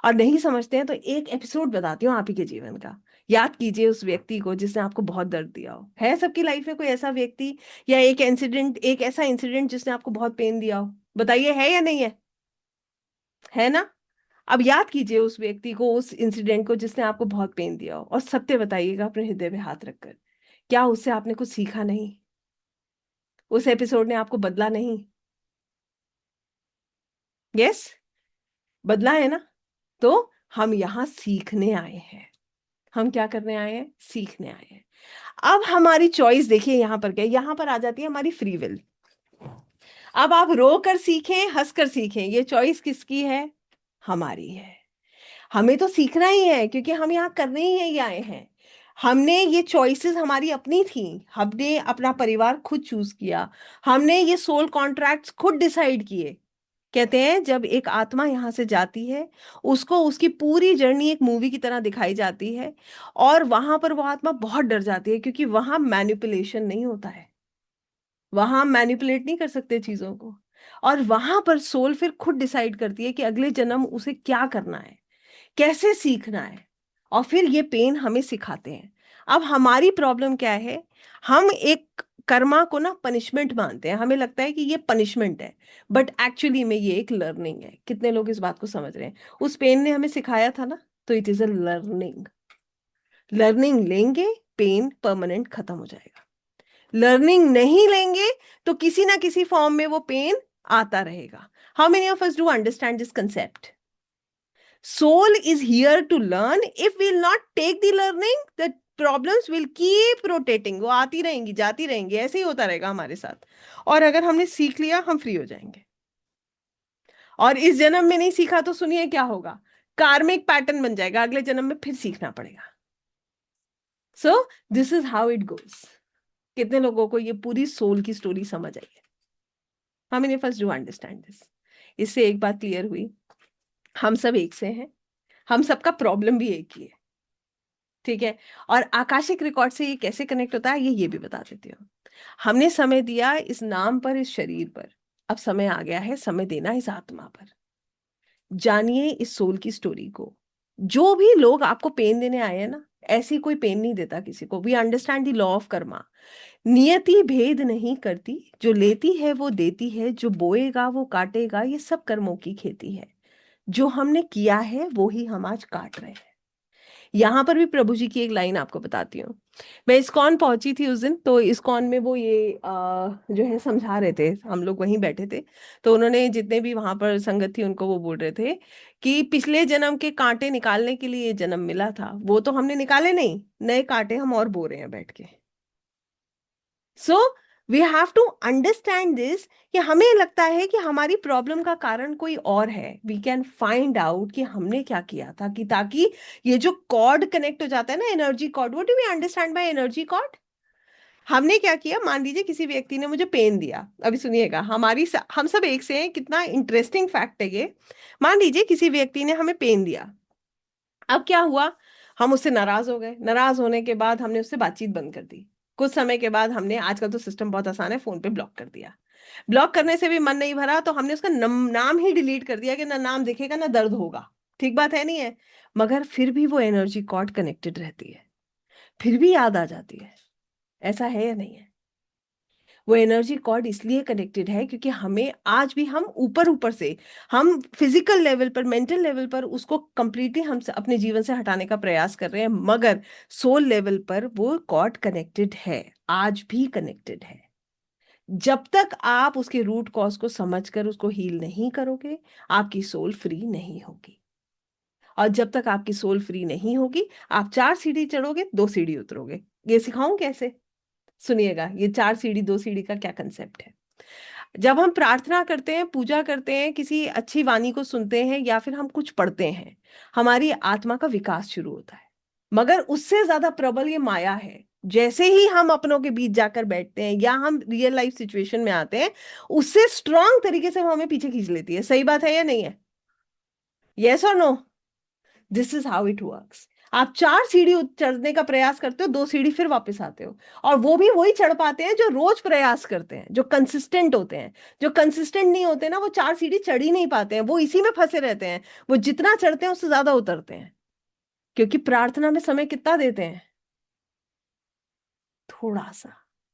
और नहीं समझते हैं तो एक एपिसोड बताती हूँ आप ही के जीवन का। याद कीजिए उस व्यक्ति को जिसने आपको बहुत दर्द दिया हो। है सबकी लाइफ में कोई ऐसा व्यक्ति, या एक इंसिडेंट, एक ऐसा इंसिडेंट जिसने आपको बहुत पेन दिया हो? बताइए, है या नहीं है? है ना? अब याद कीजिए उस व्यक्ति को, उस इंसिडेंट को जिसने आपको बहुत पेन दिया हो, और सत्य बताइएगा अपने हृदय पे हाथ रखकर, क्या उससे आपने कुछ सीखा नहीं? उस एपिसोड ने आपको बदला नहीं? यस, बदला है ना? तो हम यहाँ सीखने आए हैं। हम क्या करने आए हैं? सीखने आए हैं। अब हमारी चॉइस देखिए यहाँ पर क्या है? यहाँ पर आ जाती है हमारी फ्री विल। अब आप रो कर सीखें, हंस कर सीखें, ये चॉइस किसकी है? हमारी है। हमें तो सीखना ही है, क्योंकि हम यहाँ करने ही है, ये आए हैं। हमने ये चॉइसेस हमारी अपनी थी, हमने अपना परिवार खुद चूज किया, हमने ये सोल कॉन्ट्रैक्ट्स खुद डिसाइड किए। कहते हैं जब एक आत्मा यहाँ से जाती है, उसको उसकी पूरी जर्नी एक मूवी की तरह दिखाई जाती है, और वहां पर वो आत्मा बहुत डर जाती है, क्योंकि वहां मैनिपुलेशन नहीं होता है, वहां हम मैनिपुलेट नहीं कर सकते चीजों को। और वहां पर सोल फिर खुद डिसाइड करती है कि अगले जन्म उसे क्या करना है, कैसे सीखना है, और फिर ये पेन हमें सिखाते हैं। अब हमारी प्रॉब्लम क्या है? हम एक कर्मा को ना पनिशमेंट मानते हैं, हमें लगता है कि ये पनिशमेंट है, बट एक्चुअली में ये एक लर्निंग है। कितने लोग इस बात को समझ रहे हैं? उस पेन ने हमें सिखाया था ना, तो it is a learning. Learning लेंगे, पेन परमानेंट खत्म हो जाएगा। लर्निंग नहीं लेंगे तो किसी ना किसी फॉर्म में वो पेन आता रहेगा। How many of us do understand this concept? Soul is here to learn. If we'll not take the learning, the problems will keep rotating. वो आती रहेंगी, जाती रहेंगी, ऐसे ही होता रहेगा हमारे साथ। और अगर हमने सीख लिया, हम फ्री हो जाएंगे। और इस जन्म में नहीं सीखा तो सुनिए क्या होगा, कार्मिक पैटर्न बन जाएगा, अगले जन्म में फिर सीखना पड़ेगा। सो this is how it goes. कितने लोगों को ये पूरी सोल की स्टोरी समझ आई है? How many of us do understand this? इससे एक बात क्लियर हुई, हम सब एक से हैं, हम सबका प्रॉब्लम भी एक ही है। ठीक है? और आकाशिक रिकॉर्ड से ये कैसे कनेक्ट होता है, ये भी बता देती हूँ। हमने समय दिया इस नाम पर, इस शरीर पर, अब समय आ गया है समय देना इस आत्मा पर। जानिए इस सोल की स्टोरी को। जो भी लोग आपको पेन देने आए हैं ना, ऐसी कोई पेन नहीं देता किसी को। We understand the law of karma. नियति भेद नहीं करती, जो लेती है वो देती है, जो बोएगा वो काटेगा, ये सब कर्मों की खेती है। जो हमने किया है वो ही हम आज काट रहे हैं। यहाँ पर भी प्रभु जी की एक लाइन आपको बताती हूँ। मैं इस्कॉन पहुंची थी उस दिन, तो इस्कॉन में वो ये जो है समझा रहे थे, हम लोग वहीं बैठे थे। तो उन्होंने, जितने भी वहां पर संगत थी उनको वो बोल रहे थे कि पिछले जन्म के कांटे निकालने के लिए ये जन्म मिला था, वो तो हमने निकाले नहीं, नए कांटे हम और बो रहे हैं बैठ के। So we have to understand this, कि हमें लगता है कि हमारी प्रॉब्लम का कारण कोई और है। वी कैन फाइंड आउट कि हमने क्या किया था, कि ताकि ये जो कॉर्ड कनेक्ट हो जाता है ना, energy cord, what do we understand by energy cord? हमने क्या किया? मान लीजिए किसी व्यक्ति ने मुझे पेन दिया, अभी सुनिएगा, हम सब एक से हैं, कितना इंटरेस्टिंग फैक्ट है ये। मान लीजिए किसी व्यक्ति ने हमें पेन दिया, अब क्या हुआ? हम उससे नाराज हो गए, नाराज होने के बाद हमने उससे बातचीत बंद कर दी। कुछ समय के बाद हमने, आजकल तो सिस्टम बहुत आसान है, फोन पे ब्लॉक कर दिया। ब्लॉक करने से भी मन नहीं भरा तो हमने उसका नाम ही डिलीट कर दिया कि ना नाम दिखेगा ना दर्द होगा। ठीक बात है नहीं है? मगर फिर भी वो एनर्जी कॉर्ड कनेक्टेड रहती है, फिर भी याद आ जाती है। ऐसा है या नहीं है? वो एनर्जी कॉर्ड इसलिए कनेक्टेड है क्योंकि हमें आज भी हम ऊपर ऊपर से, हम फिजिकल लेवल पर, मेंटल लेवल पर उसको कंप्लीटली हम अपने जीवन से हटाने का प्रयास कर रहे हैं, मगर सोल लेवल पर वो कॉर्ड कनेक्टेड है, आज भी कनेक्टेड है। जब तक आप उसके रूट कॉज को समझकर उसको हील नहीं करोगे, आपकी सोल फ्री नहीं होगी। और जब तक आपकी सोल फ्री नहीं होगी, आप 4 सीढ़ी चढ़ोगे, 2 सीढ़ी उतरोगे। ये सिखाऊं कैसे? सुनिएगा, ये 4 सीढ़ी 2 सीढ़ी का क्या कंसेप्ट है। जब हम प्रार्थना करते हैं, पूजा करते हैं, किसी अच्छी वाणी को सुनते हैं या फिर हम कुछ पढ़ते हैं, हमारी आत्मा का विकास शुरू होता है। मगर उससे ज्यादा प्रबल ये माया है। जैसे ही हम अपनों के बीच जाकर बैठते हैं या हम रियल लाइफ सिचुएशन में आते हैं, उससे स्ट्रांग तरीके से वो हमें पीछे खींच लेती है। सही बात है या नहीं है? यस और no? This is how it works. आप 4 सीढ़ी चढ़ने का प्रयास करते हो, 2 सीढ़ी फिर वापस आते हो। और वो भी वही चढ़ पाते हैं जो रोज प्रयास करते हैं, जो कंसिस्टेंट होते हैं। जो कंसिस्टेंट नहीं होते ना, वो 4 सीढ़ी चढ़ ही नहीं पाते हैं, वो इसी में फंसे रहते हैं। वो जितना चढ़ते हैं उससे ज्यादा उतरते हैं। क्योंकि प्रार्थना में समय कितना देते हैं? थोड़ा सा।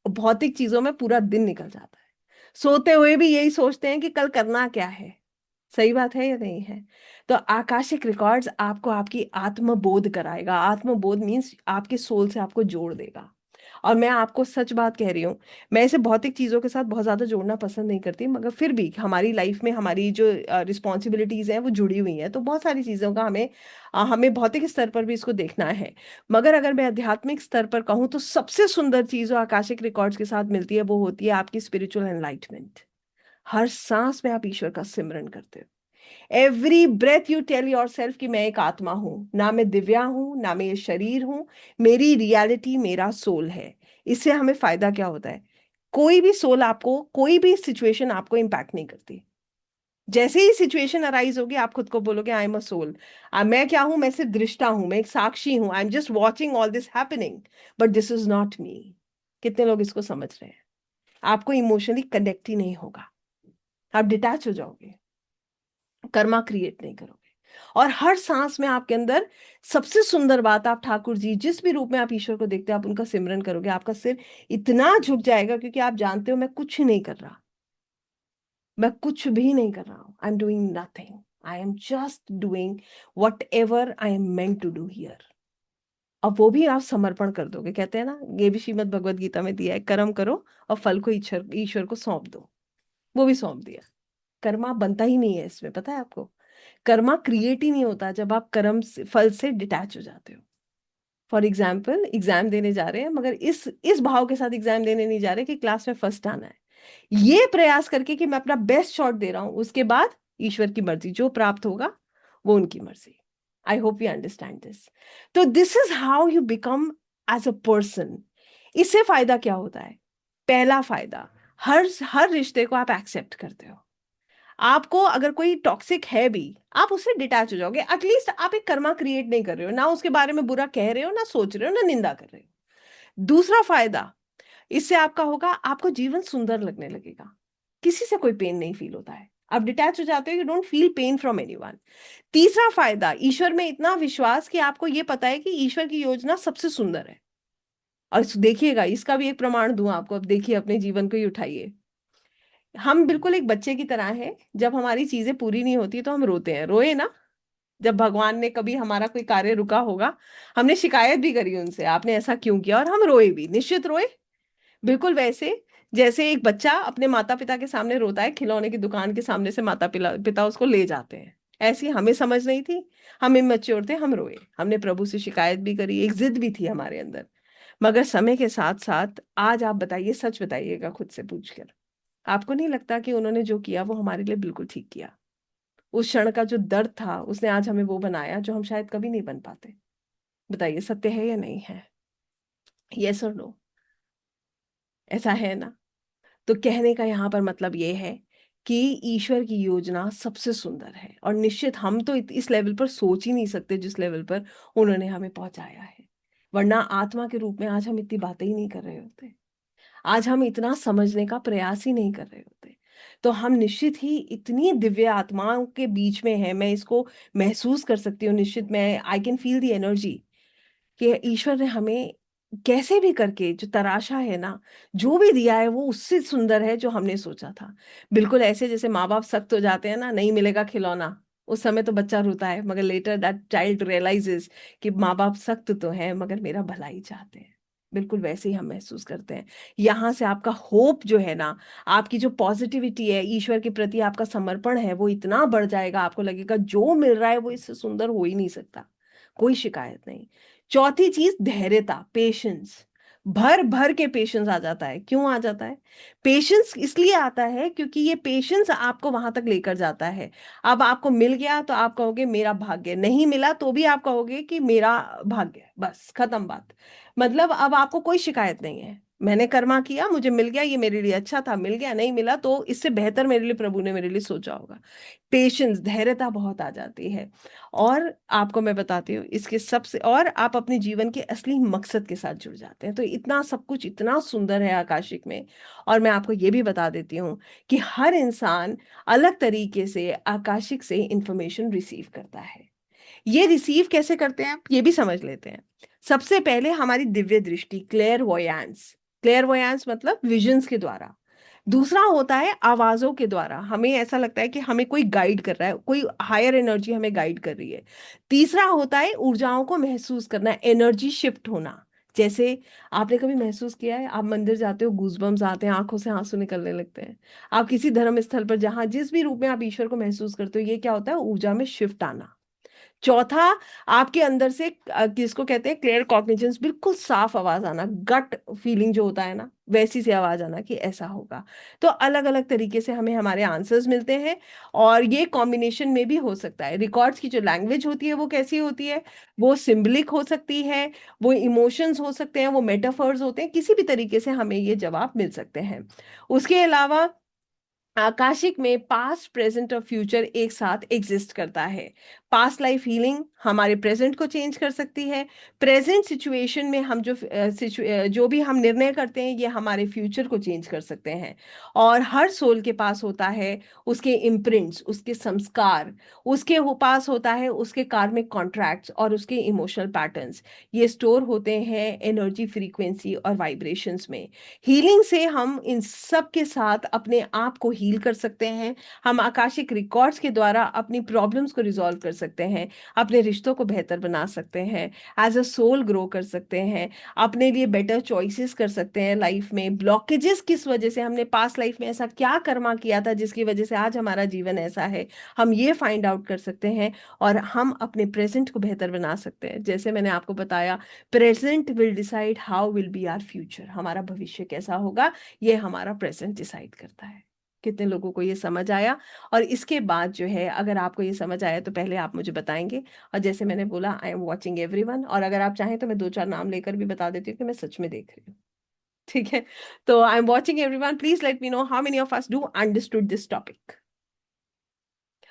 और भौतिक चीजों में पूरा दिन निकल जाता है। सोते हुए भी यही सोचते हैं कि कल करना क्या है। सही बात है या नहीं है? तो आकाशिक रिकॉर्ड्स आपको आपकी आत्मबोध कराएगा। आत्मबोध मीन्स आपके सोल से आपको जोड़ देगा। और मैं आपको सच बात कह रही हूँ, मैं इसे भौतिक चीजों के साथ बहुत ज्यादा जोड़ना पसंद नहीं करती, मगर फिर भी हमारी लाइफ में हमारी जो रिस्पॉन्सिबिलिटीज हैं वो जुड़ी हुई हैं, तो बहुत सारी चीजों का हमें भौतिक स्तर पर भी इसको देखना है। मगर अगर मैं आध्यात्मिक स्तर पर कहूँ तो सबसे सुंदर चीज जो आकाशिक रिकॉर्ड्स के साथ मिलती है वो होती है आपकी स्पिरिचुअल एनलाइटमेंट। हर सांस में आप ईश्वर का सिमरन करते हो। Every breath you tell yourself कि मैं एक आत्मा हूं, ना मैं दिव्या हूं, ना मैं ये शरीर हूं, मेरी रियलिटी मेरा सोल है। इससे हमें फायदा क्या होता है? कोई भी सोल आपको, कोई भी सिचुएशन आपको इंपैक्ट नहीं करती। जैसे ही सिचुएशन अराइज होगी, आप खुद को बोलोगे आई एम अ सोल। मैं क्या हूं? मैं सिर्फ दृष्टा हूं, मैं एक साक्षी हूं, I am just watching all this happening, but this is not me. कितने लोग इसको समझ रहे हैं? आपको इमोशनली कनेक्ट ही नहीं होगा, आप डिटैच हो जाओगे, कर्मा क्रिएट नहीं करोगे। और हर सांस में आपके अंदर सबसे सुंदर बात, आप ठाकुर जी जिस भी रूप में आप ईश्वर को देखते हो, आप उनका सिमरन करोगे, आपका सिर इतना झुक जाएगा क्योंकि आप जानते हो मैं कुछ नहीं कर रहा, मैं कुछ भी नहीं कर रहा हूं। I am doing nothing, I am just doing whatever I am meant to do here. अब वो भी आप समर्पण कर दोगे। कहते हैं ना, ये भी श्रीमद् भगवद गीता में दिया है, कर्म करो और फल को ईश्वर ईश्वर को सौंप दो। वो भी सौंप दिया। कर्मा बनता ही नहीं है इसमें, पता है आपको? कर्मा क्रिएट ही नहीं होता जब आप फल से डिटैच हो जाते हो। फॉर एग्जाम्पल, एग्जाम देने जा रहे हैं, मगर इस भाव के साथ एग्जाम देने नहीं जा रहे कि क्लास में फर्स्ट आना है, ये प्रयास करके कि मैं अपना बेस्ट शॉट दे रहा हूं, उसके बाद ईश्वर की मर्जी जो प्राप्त होगा वो उनकी मर्जी। I hope you understand this. तो this is how you become as a person. इससे फायदा क्या होता है? पहला फायदा, हर हर रिश्ते को आप एक्सेप्ट करते हो। आपको अगर कोई टॉक्सिक है भी, आप उससे डिटैच हो जाओगे। एटलीस्ट आप एक कर्मा क्रिएट नहीं कर रहे हो, ना उसके बारे में बुरा कह रहे हो, ना सोच रहे हो, ना निंदा कर रहे हो। दूसरा फायदा इससे आपका होगा, आपको जीवन सुंदर लगने लगेगा। किसी से कोई पेन नहीं फील होता है, आप डिटैच हो जाते हो, you don't feel pain from anyone. तीसरा फायदा, ईश्वर में इतना विश्वास कि आपको ये पता है कि ईश्वर की योजना सबसे सुंदर है। और देखिएगा, इसका भी एक प्रमाण दूं आपको, अब देखिए अपने जीवन को ही उठाइए। हम बिल्कुल एक बच्चे की तरह हैं, जब हमारी चीजें पूरी नहीं होती तो हम रोते हैं। रोए ना? जब भगवान ने कभी हमारा कोई कार्य रुका होगा, हमने शिकायत भी करी उनसे, आपने ऐसा क्यों किया, और हम रोए भी, निश्चित रोए। बिल्कुल वैसे जैसे एक बच्चा अपने माता पिता के सामने रोता है, खिलौने की दुकान के सामने से माता पिता उसको ले जाते हैं। ऐसी हमें समझ नहीं थी, हम इमैच्योर थे, हम रोए, हमने प्रभु से शिकायत भी करी, एक जिद भी थी हमारे अंदर। मगर समय के साथ साथ आज आप बताइए, सच बताइएगा खुद से पूछकर, आपको नहीं लगता कि उन्होंने जो किया वो हमारे लिए बिल्कुल ठीक किया? उस क्षण का जो दर्द था, उसने आज हमें वो बनाया जो हम शायद कभी नहीं बन पाते। बताइए, सत्य है या नहीं है? यस और नो? ऐसा है ना? तो कहने का यहाँ पर मतलब ये है कि ईश्वर की योजना सबसे सुंदर है, और निश्चित हम तो इस लेवल पर सोच ही नहीं सकते जिस लेवल पर उन्होंने हमें पहुंचाया है। वरना आत्मा के रूप में आज हम इतनी बातें ही नहीं कर रहे होते। आज हम इतना समझने का प्रयास ही नहीं कर रहे होते। तो हम निश्चित ही इतनी दिव्य आत्माओं के बीच में हैं, मैं इसको महसूस कर सकती हूँ निश्चित, मैं I can feel the energy कि ईश्वर ने हमें कैसे भी करके जो तराशा है ना, जो भी दिया है वो उससे सुंदर है जो हमने सोचा था। बिल्कुल ऐसे जैसे माँ-बाप सख्त हो जाते हैं ना, नहीं मिलेगा खिलौना, उस समय तो बच्चा रोता है, मगर लेटर दैट चाइल्ड रियलाइजेज़ कि माँ-बाप सख्त तो हैं मगर मेरा भला ही चाहते हैं। बिल्कुल वैसे ही हम महसूस करते हैं। यहाँ से आपका होप जो है ना, आपकी जो पॉज़िटिविटी है, ईश्वर के प्रति आपका समर्पण है, वो इतना बढ़ जाएगा, आपको लगेगा जो मिल रहा है वो इससे सुंदर हो ही नहीं सकता। कोई शिकायत नहीं। चौथी चीज़ धैर्यता, पेशेंस। भर-भर के पेशेंस आ जाता है। क्यों आ जाता है? पेशेंस इसलिए आता है क्योंकि ये पेशेंस आपको वहाँ तक लेकर जाता है। अब आपको मिल गया तो आप कहोगे मेरा भाग्य, नहीं मिला तो भी आप कहोगे कि मेरा भाग्य, बस खत्म बात। मतलब अब आपको कोई शिकायत नहीं है। मैंने कर्मा किया, मुझे मिल गया, ये मेरे लिए अच्छा था, मिल गया, नहीं मिला तो इससे बेहतर मेरे लिए प्रभु ने मेरे लिए सोचा होगा। पेशेंस, धैर्यता बहुत आ जाती है। और आपको मैं बताती हूँ इसके सबसे, और आप अपने जीवन के असली मकसद के साथ जुड़ जाते हैं। तो इतना सब कुछ इतना सुंदर है आकाशिक में। और मैं आपको ये भी बता देती हूँ कि हर इंसान अलग तरीके से आकाशिक से इंफॉर्मेशन रिसीव करता है। ये रिसीव कैसे करते हैं आप, ये भी समझ लेते हैं। सबसे पहले हमारी दिव्य दृष्टि, क्लेयरवॉयंस। क्लेयरवॉयंस मतलब विजन्स के द्वारा। दूसरा होता है आवाज़ों के द्वारा, हमें ऐसा लगता है कि हमें कोई गाइड कर रहा है, कोई हायर एनर्जी हमें गाइड कर रही है। तीसरा होता है ऊर्जाओं को महसूस करना, एनर्जी शिफ्ट होना। जैसे आपने कभी महसूस किया है, आप मंदिर जाते हो, गूज़बम्प्स आते हैं, आँखों से आँसू निकलने लगते हैं। आप किसी धर्म स्थल पर जहाँ जिस भी रूप में आप ईश्वर को महसूस करते हो, ये क्या होता है? ऊर्जा में शिफ्ट आना। चौथा, आपके अंदर से जिसको कहते हैं क्लियर कॉग्निजेंस, बिल्कुल साफ आवाज़ आना, गट फीलिंग जो होता है ना, वैसी सी आवाज़ आना कि ऐसा होगा। तो अलग-अलग तरीके से हमें हमारे आंसर्स मिलते हैं और ये कॉम्बिनेशन में भी हो सकता है। रिकॉर्ड्स की जो लैंग्वेज होती है वो कैसी होती है? वो सिम्बॉलिक हो सकती है, वो इमोशंस हो सकते हैं, वो मेटाफर्स होते हैं, किसी भी तरीके से हमें ये जवाब मिल सकते हैं। उसके अलावा आकाशिक में पास्ट, प्रेजेंट और फ्यूचर एक साथ एग्जिस्ट करता है। पास्ट लाइफ हीलिंग हमारे प्रेजेंट को चेंज कर सकती है। प्रेजेंट सिचुएशन में हम जो भी हम निर्णय करते हैं, ये हमारे फ्यूचर को चेंज कर सकते हैं। और हर सोल के पास होता है उसके इम्प्रिंट्स, उसके संस्कार, उसके पास होता है उसके कार्मिक कॉन्ट्रैक्ट्स और उसके इमोशनल पैटर्न्स। ये स्टोर होते हैं एनर्जी, फ्रीक्वेंसी और वाइब्रेशंस में। हीलिंग से हम इन सब के साथ अपने आप को हील कर सकते हैं। हम आकाशिक रिकॉर्ड्स के द्वारा अपनी प्रॉब्लम्स को रिज़ॉल्व कर सकते हैं, अपने रिश्तों को बेहतर बना सकते हैं, एज़ अ सोल ग्रो कर सकते हैं, अपने लिए बेटर चॉइसेस कर सकते हैं लाइफ में। ब्लॉकेजेस किस वजह से, हमने पास्ट लाइफ में ऐसा क्या कर्मा किया था जिसकी वजह से आज हमारा जीवन ऐसा है, हम ये फाइंड आउट कर सकते हैं और हम अपने प्रेज़ेंट को बेहतर बना सकते हैं। जैसे मैंने आपको बताया, present will decide how will be our future, हमारा भविष्य कैसा होगा, ये हमारा प्रेजेंट डिसाइड करता है। कितने लोगों को ये समझ आया? और इसके बाद जो है, अगर आपको ये समझ आया तो पहले आप मुझे बताएंगे। और जैसे मैंने बोला, आई एम वॉचिंग एवरीवन, और अगर आप चाहें तो मैं दो चार नाम लेकर भी बता देती हूँ कि मैं सच में देख रही हूँ। ठीक है? तो I am watching everyone, please let me know how many of us do understood this topic.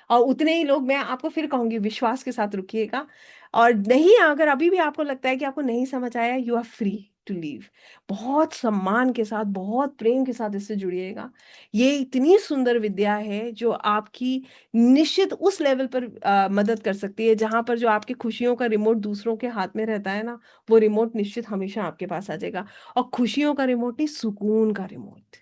और उतने ही लोग, मैं आपको फिर कहूँगी, विश्वास के साथ रुकिएगा। और नहीं, अगर अभी भी आपको लगता है कि आपको नहीं समझ आया, you are free to leave. बहुत सम्मान के साथ, बहुत प्रेम के साथ इससे जुड़िएगा। ये इतनी सुंदर विद्या है जो आपकी निश्चित उस लेवल पर मदद कर सकती है जहाँ पर जो आपकी खुशियों का रिमोट दूसरों के हाथ में रहता है ना, वो रिमोट निश्चित हमेशा आपके पास आ जाएगा। और खुशियों का रिमोट नहीं, सुकून का remote.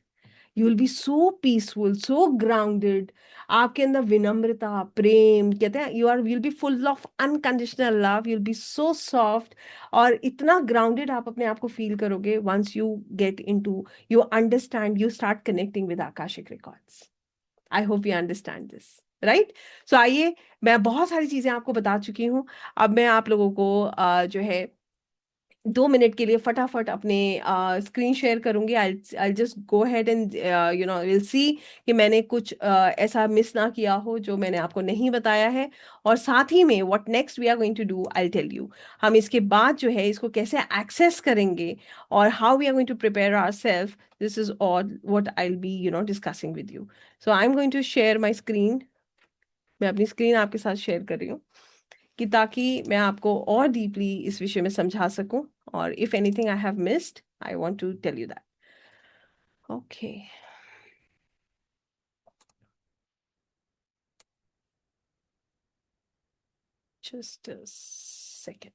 You will be so peaceful, so grounded. आपके अंदर विनम्रता, प्रेम, कहते हैं you are will be full of unconditional love, you will be so soft. और इतना ग्राउंडेड आप अपने आप को फील करोगे once you get into, you understand, you start connecting with Akashic records. I hope you understand this, right? So आइए, मैं बहुत सारी चीजें आपको बता चुकी हूँ। अब मैं आप लोगों को जो है 2 मिनट के लिए फटाफट अपने स्क्रीन शेयर करूँगी। I just go ahead and will see कि मैंने कुछ ऐसा मिस ना किया हो जो मैंने आपको नहीं बताया है। और साथ ही में what next we are going to do, I will tell you. हम इसके बाद जो है इसको कैसे एक्सेस करेंगे और how we are going to prepare ourselves, this is all what I will be discussing with you. So I am going to share my screen. मैं अपनी स्क्रीन आपके साथ शेयर कर रही हूँ कि ताकि मैं आपको और डीपली इस विषय में समझा सकूं। और if anything I have missed, I want to tell you that. Okay, just second.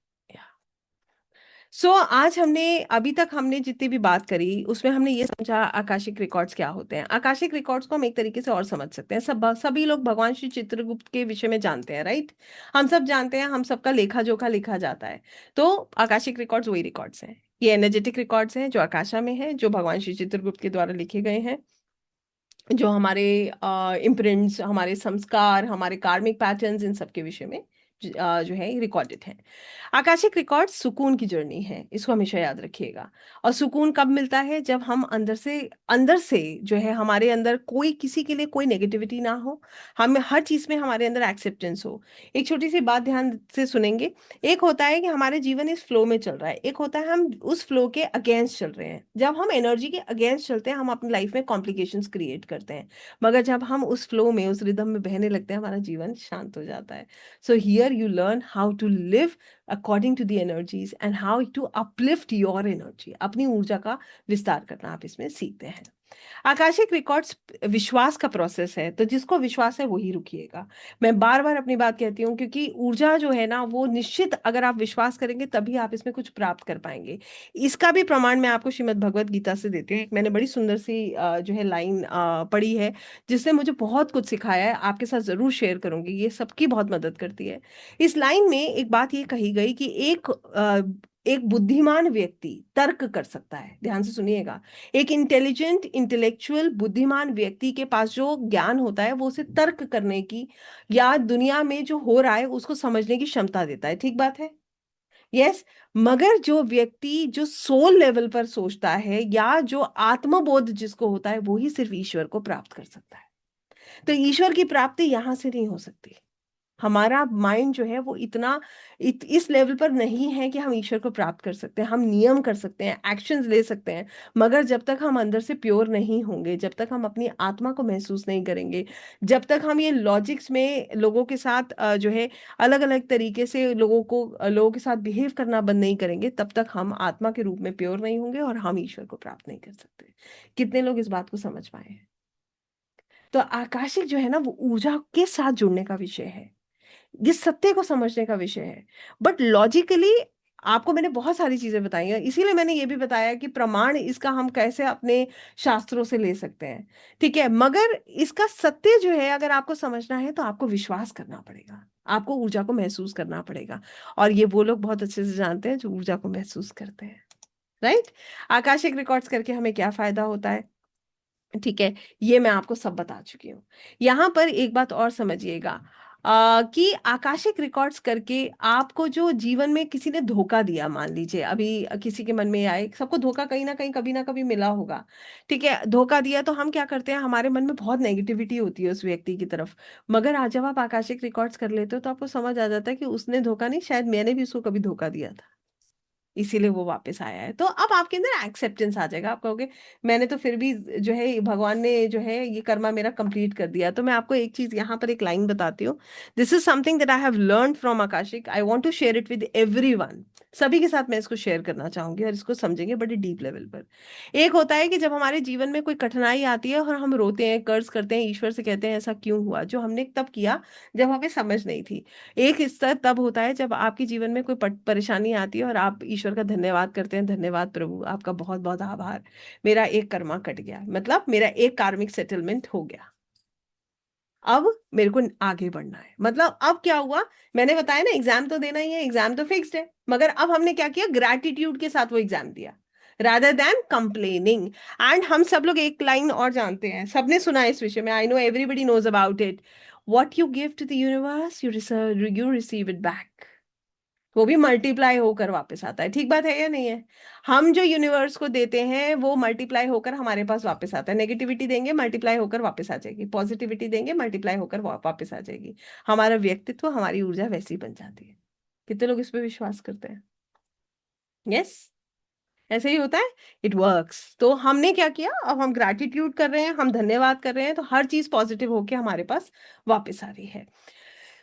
आज हमने, अभी तक हमने जितनी भी बात करी उसमें हमने ये समझा आकाशिक रिकॉर्ड्स क्या होते हैं। आकाशिक रिकॉर्ड्स को हम एक तरीके से और समझ सकते हैं, सभी लोग भगवान श्री चित्रगुप्त के विषय में जानते हैं, राइट। हम सब जानते हैं, हम सबका लेखा जोखा लिखा जाता है। तो आकाशिक रिकॉर्ड्स वही रिकॉर्ड्स हैं, ये एनर्जेटिक रिकॉर्ड्स हैं जो आकाशा में है, जो भगवान श्री चित्रगुप्त के द्वारा लिखे गए हैं, जो हमारे इम्प्रिंट्स, हमारे संस्कार, हमारे कार्मिक पैटर्न्स, इन सब के विषय में जो है रिकॉर्डेड है। आकाशिक रिकॉर्ड सुकून की जर्नी है, इसको हमेशा याद रखिएगा। और सुकून कब मिलता है? जब हम अंदर से जो है, हमारे अंदर कोई किसी के लिए कोई नेगेटिविटी ना हो, हमें हर चीज में हमारे अंदर एक्सेप्टेंस हो। एक छोटी सी बात ध्यान से सुनेंगे। एक होता है कि हमारे जीवन इस फ्लो में चल रहा है, एक होता है हम उस फ्लो के अगेंस्ट चल रहे हैं। जब हम एनर्जी के अगेंस्ट चलते हैं, हम अपनी लाइफ में कॉम्प्लिकेशंस क्रिएट करते हैं। मगर जब हम उस फ्लो में, उस रिदम में बहने लगते हैं, हमारा जीवन शांत हो जाता है। So here you learn how to live according to the energies and how to uplift your energy. अपनी ऊर्जा का विस्तार करना आप इसमें सीखते हैं। आकाशिक रिकॉर्ड्स विश्वास का प्रोसेस है, तो जिसको विश्वास है वही रुकिएगा। मैं बार बार अपनी बात कहती हूँ, क्योंकि ऊर्जा जो है ना, वो निश्चित, अगर आप विश्वास करेंगे तभी आप इसमें कुछ प्राप्त कर पाएंगे। इसका भी प्रमाण मैं आपको श्रीमद् भगवत गीता से देती हूँ। मैंने बड़ी सुंदर सी जो है लाइन पढ़ी है, जिसने मुझे बहुत कुछ सिखाया है, आपके साथ जरूर शेयर करूंगी, ये सबकी बहुत मदद करती है। इस लाइन में एक बात ये कही गई कि एक बुद्धिमान व्यक्ति तर्क कर सकता है, ध्यान से सुनिएगा। एक इंटेलिजेंट, इंटेलेक्चुअल, बुद्धिमान व्यक्ति के पास जो ज्ञान होता है, वो उसे तर्क करने की या दुनिया में जो हो रहा है उसको समझने की क्षमता देता है। ठीक बात है? यस। मगर जो व्यक्ति जो सोल लेवल पर सोचता है, या जो आत्मबोध जिसको होता है, वो ही सिर्फ ईश्वर को प्राप्त कर सकता है। तो ईश्वर की प्राप्ति यहां से नहीं हो सकती। हमारा माइंड जो है वो इतना इस लेवल पर नहीं है कि हम ईश्वर को प्राप्त कर सकते हैं। हम नियम कर सकते हैं, एक्शंस ले सकते हैं, मगर जब तक हम अंदर से प्योर नहीं होंगे, जब तक हम अपनी आत्मा को महसूस नहीं करेंगे, जब तक हम ये लॉजिक्स में लोगों के साथ जो है अलग अलग तरीके से लोगों के साथ बिहेव करना बंद नहीं करेंगे, तब तक हम आत्मा के रूप में प्योर नहीं होंगे और हम ईश्वर को प्राप्त नहीं कर सकते। कितने लोग इस बात को समझ पाए हैं? तो आकाशिक जो है ना, वो ऊर्जा के साथ जुड़ने का विषय है, ये सत्य को समझने का विषय है। बट लॉजिकली आपको मैंने बहुत सारी चीजें बताई हैं, इसीलिए मैंने ये भी बताया कि प्रमाण इसका हम कैसे अपने शास्त्रों से ले सकते हैं। ठीक है, मगर इसका सत्य जो है, अगर आपको समझना है तो आपको विश्वास करना पड़ेगा, आपको ऊर्जा को महसूस करना पड़ेगा। और ये वो लोग बहुत अच्छे से जानते हैं जो ऊर्जा को महसूस करते हैं, राइट। आकाशिक रिकॉर्ड्स करके हमें क्या फायदा होता है? ठीक है, ये मैं आपको सब बता चुकी हूँ। यहाँ पर एक बात और समझिएगा, कि आकाशिक रिकॉर्ड्स करके आपको जो जीवन में किसी ने धोखा दिया, मान लीजिए अभी किसी के मन में आए, सबको धोखा कहीं ना कभी मिला होगा। ठीक है, धोखा दिया तो हम क्या करते हैं, हमारे मन में बहुत नेगेटिविटी होती है उस व्यक्ति की तरफ। मगर आज जब आप आकाशिक रिकॉर्ड्स कर लेते हो तो आपको समझ आ जाता है कि उसने धोखा नहीं, शायद मैंने भी उसको कभी धोखा दिया था, इसीलिए वो वापस आया है। तो अब आपके अंदर एक्सेप्टेंस आ जाएगा, आप कहोगे मैंने तो फिर भी जो है, भगवान ने जो है ये कर्मा मेरा कंप्लीट कर दिया। तो मैं आपको एक चीज यहाँ पर एक लाइन बताती हूँ। This is something that I have learn from Akashic, I want to share it with everyone. सभी के साथ मैं इसको शेयर करना चाहूंगी और इसको समझेंगे बड़े डीप लेवल पर। एक होता है कि जब हमारे जीवन में कोई कठिनाई आती है और हम रोते हैं, कर्ज करते हैं, ईश्वर से कहते हैं ऐसा क्यों हुआ, जो हमने तब किया जब हमें समझ नहीं थी। एक स्तर तब होता है जब आपके जीवन में कोई परेशानी आती है और आप ईश्वर का धन्यवाद करते हैं, धन्यवाद प्रभु, आपका बहुत बहुत आभार, मेरा एक कर्मा कट गया, मतलब मेरा एक कार्मिक सेटलमेंट हो गया। अब मेरे को आगे बढ़ना है। मतलब अब क्या हुआ, मैंने बताया ना, एग्जाम तो देना ही है, एग्जाम तो फिक्स्ड है, मगर अब हमने क्या किया, ग्रैटिट्यूड के साथ वो एग्जाम दिया, रादर देन कंप्लेनिंग। एंड हम सब लोग एक लाइन और जानते हैं, सबने सुना है इस विषय में, I know everybody knows about it, what you give to the universe you receive it back. वो भी मल्टीप्लाई होकर वापस आता है। ठीक बात है या नहीं है? हम जो यूनिवर्स को देते हैं वो मल्टीप्लाई होकर हमारे पास वापस आता है। नेगेटिविटी देंगे, मल्टीप्लाई होकर वापस आ जाएगी, पॉजिटिविटी देंगे, मल्टीप्लाई होकर वापस आ जाएगी। हमारा व्यक्तित्व, हमारी ऊर्जा वैसी बन जाती है। कितने लोग इस पे विश्वास करते हैं? यस, ऐसे ही होता है, इट वर्क्स। तो हमने क्या किया, अब हम ग्रैटिट्यूड कर रहे हैं, हम धन्यवाद कर रहे हैं, तो हर चीज पॉजिटिव होके हमारे पास वापस आ रही है।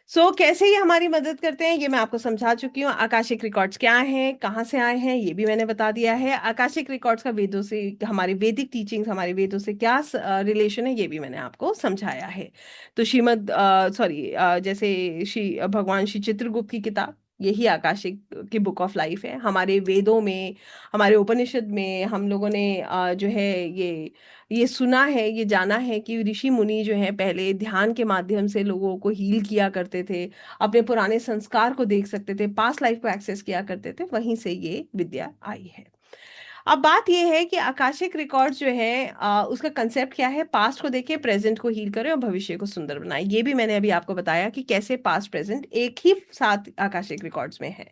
कैसे ये हमारी मदद करते हैं ये मैं आपको समझा चुकी हूँ। आकाशिक रिकॉर्ड्स क्या हैं, कहाँ से आए हैं, ये भी मैंने बता दिया है। आकाशिक रिकॉर्ड्स का वेदों से, हमारी वैदिक टीचिंग्स, हमारे वेदों से क्या रिलेशन है, ये भी मैंने आपको समझाया है। तो जैसे श्री भगवान श्री चित्रगुप्त की किताब, यही आकाशिक की बुक ऑफ लाइफ है। हमारे वेदों में, हमारे उपनिषद में हम लोगों ने जो है ये सुना है, ये जाना है कि ऋषि मुनि जो है पहले ध्यान के माध्यम से लोगों को हील किया करते थे, अपने पुराने संस्कार को देख सकते थे, पास्ट लाइफ को एक्सेस किया करते थे, वहीं से ये विद्या आई है। अब बात ये है कि आकाशिक रिकॉर्ड्स जो है उसका कंसेप्ट क्या है, पास्ट को देखें, प्रेजेंट को हील करें और भविष्य को सुंदर बनाएं। ये भी मैंने अभी आपको बताया कि कैसे पास्ट प्रेजेंट एक ही साथ आकाशिक रिकॉर्ड्स में है।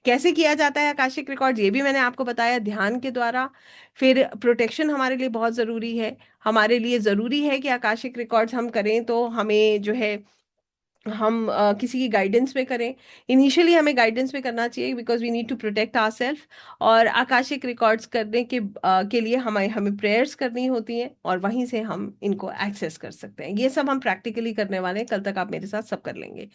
कैसे किया जाता है आकाशिक रिकॉर्ड्स, ये भी मैंने आपको बताया, ध्यान के द्वारा। फिर प्रोटेक्शन हमारे लिए बहुत ज़रूरी है। हमारे लिए ज़रूरी है कि आकाशिक रिकॉर्ड्स हम करें तो हमें जो है हम किसी की गाइडेंस में करें। इनिशियली हमें गाइडेंस में करना चाहिए, because we need to protect our self. और आकाशिक रिकॉर्ड्स करने के लिए हमें हमें प्रेयर्स करनी होती हैं, और वहीं से हम इनको एक्सेस कर सकते हैं। ये सब हम प्रैक्टिकली करने वाले हैं, कल तक आप मेरे साथ सब कर लेंगे।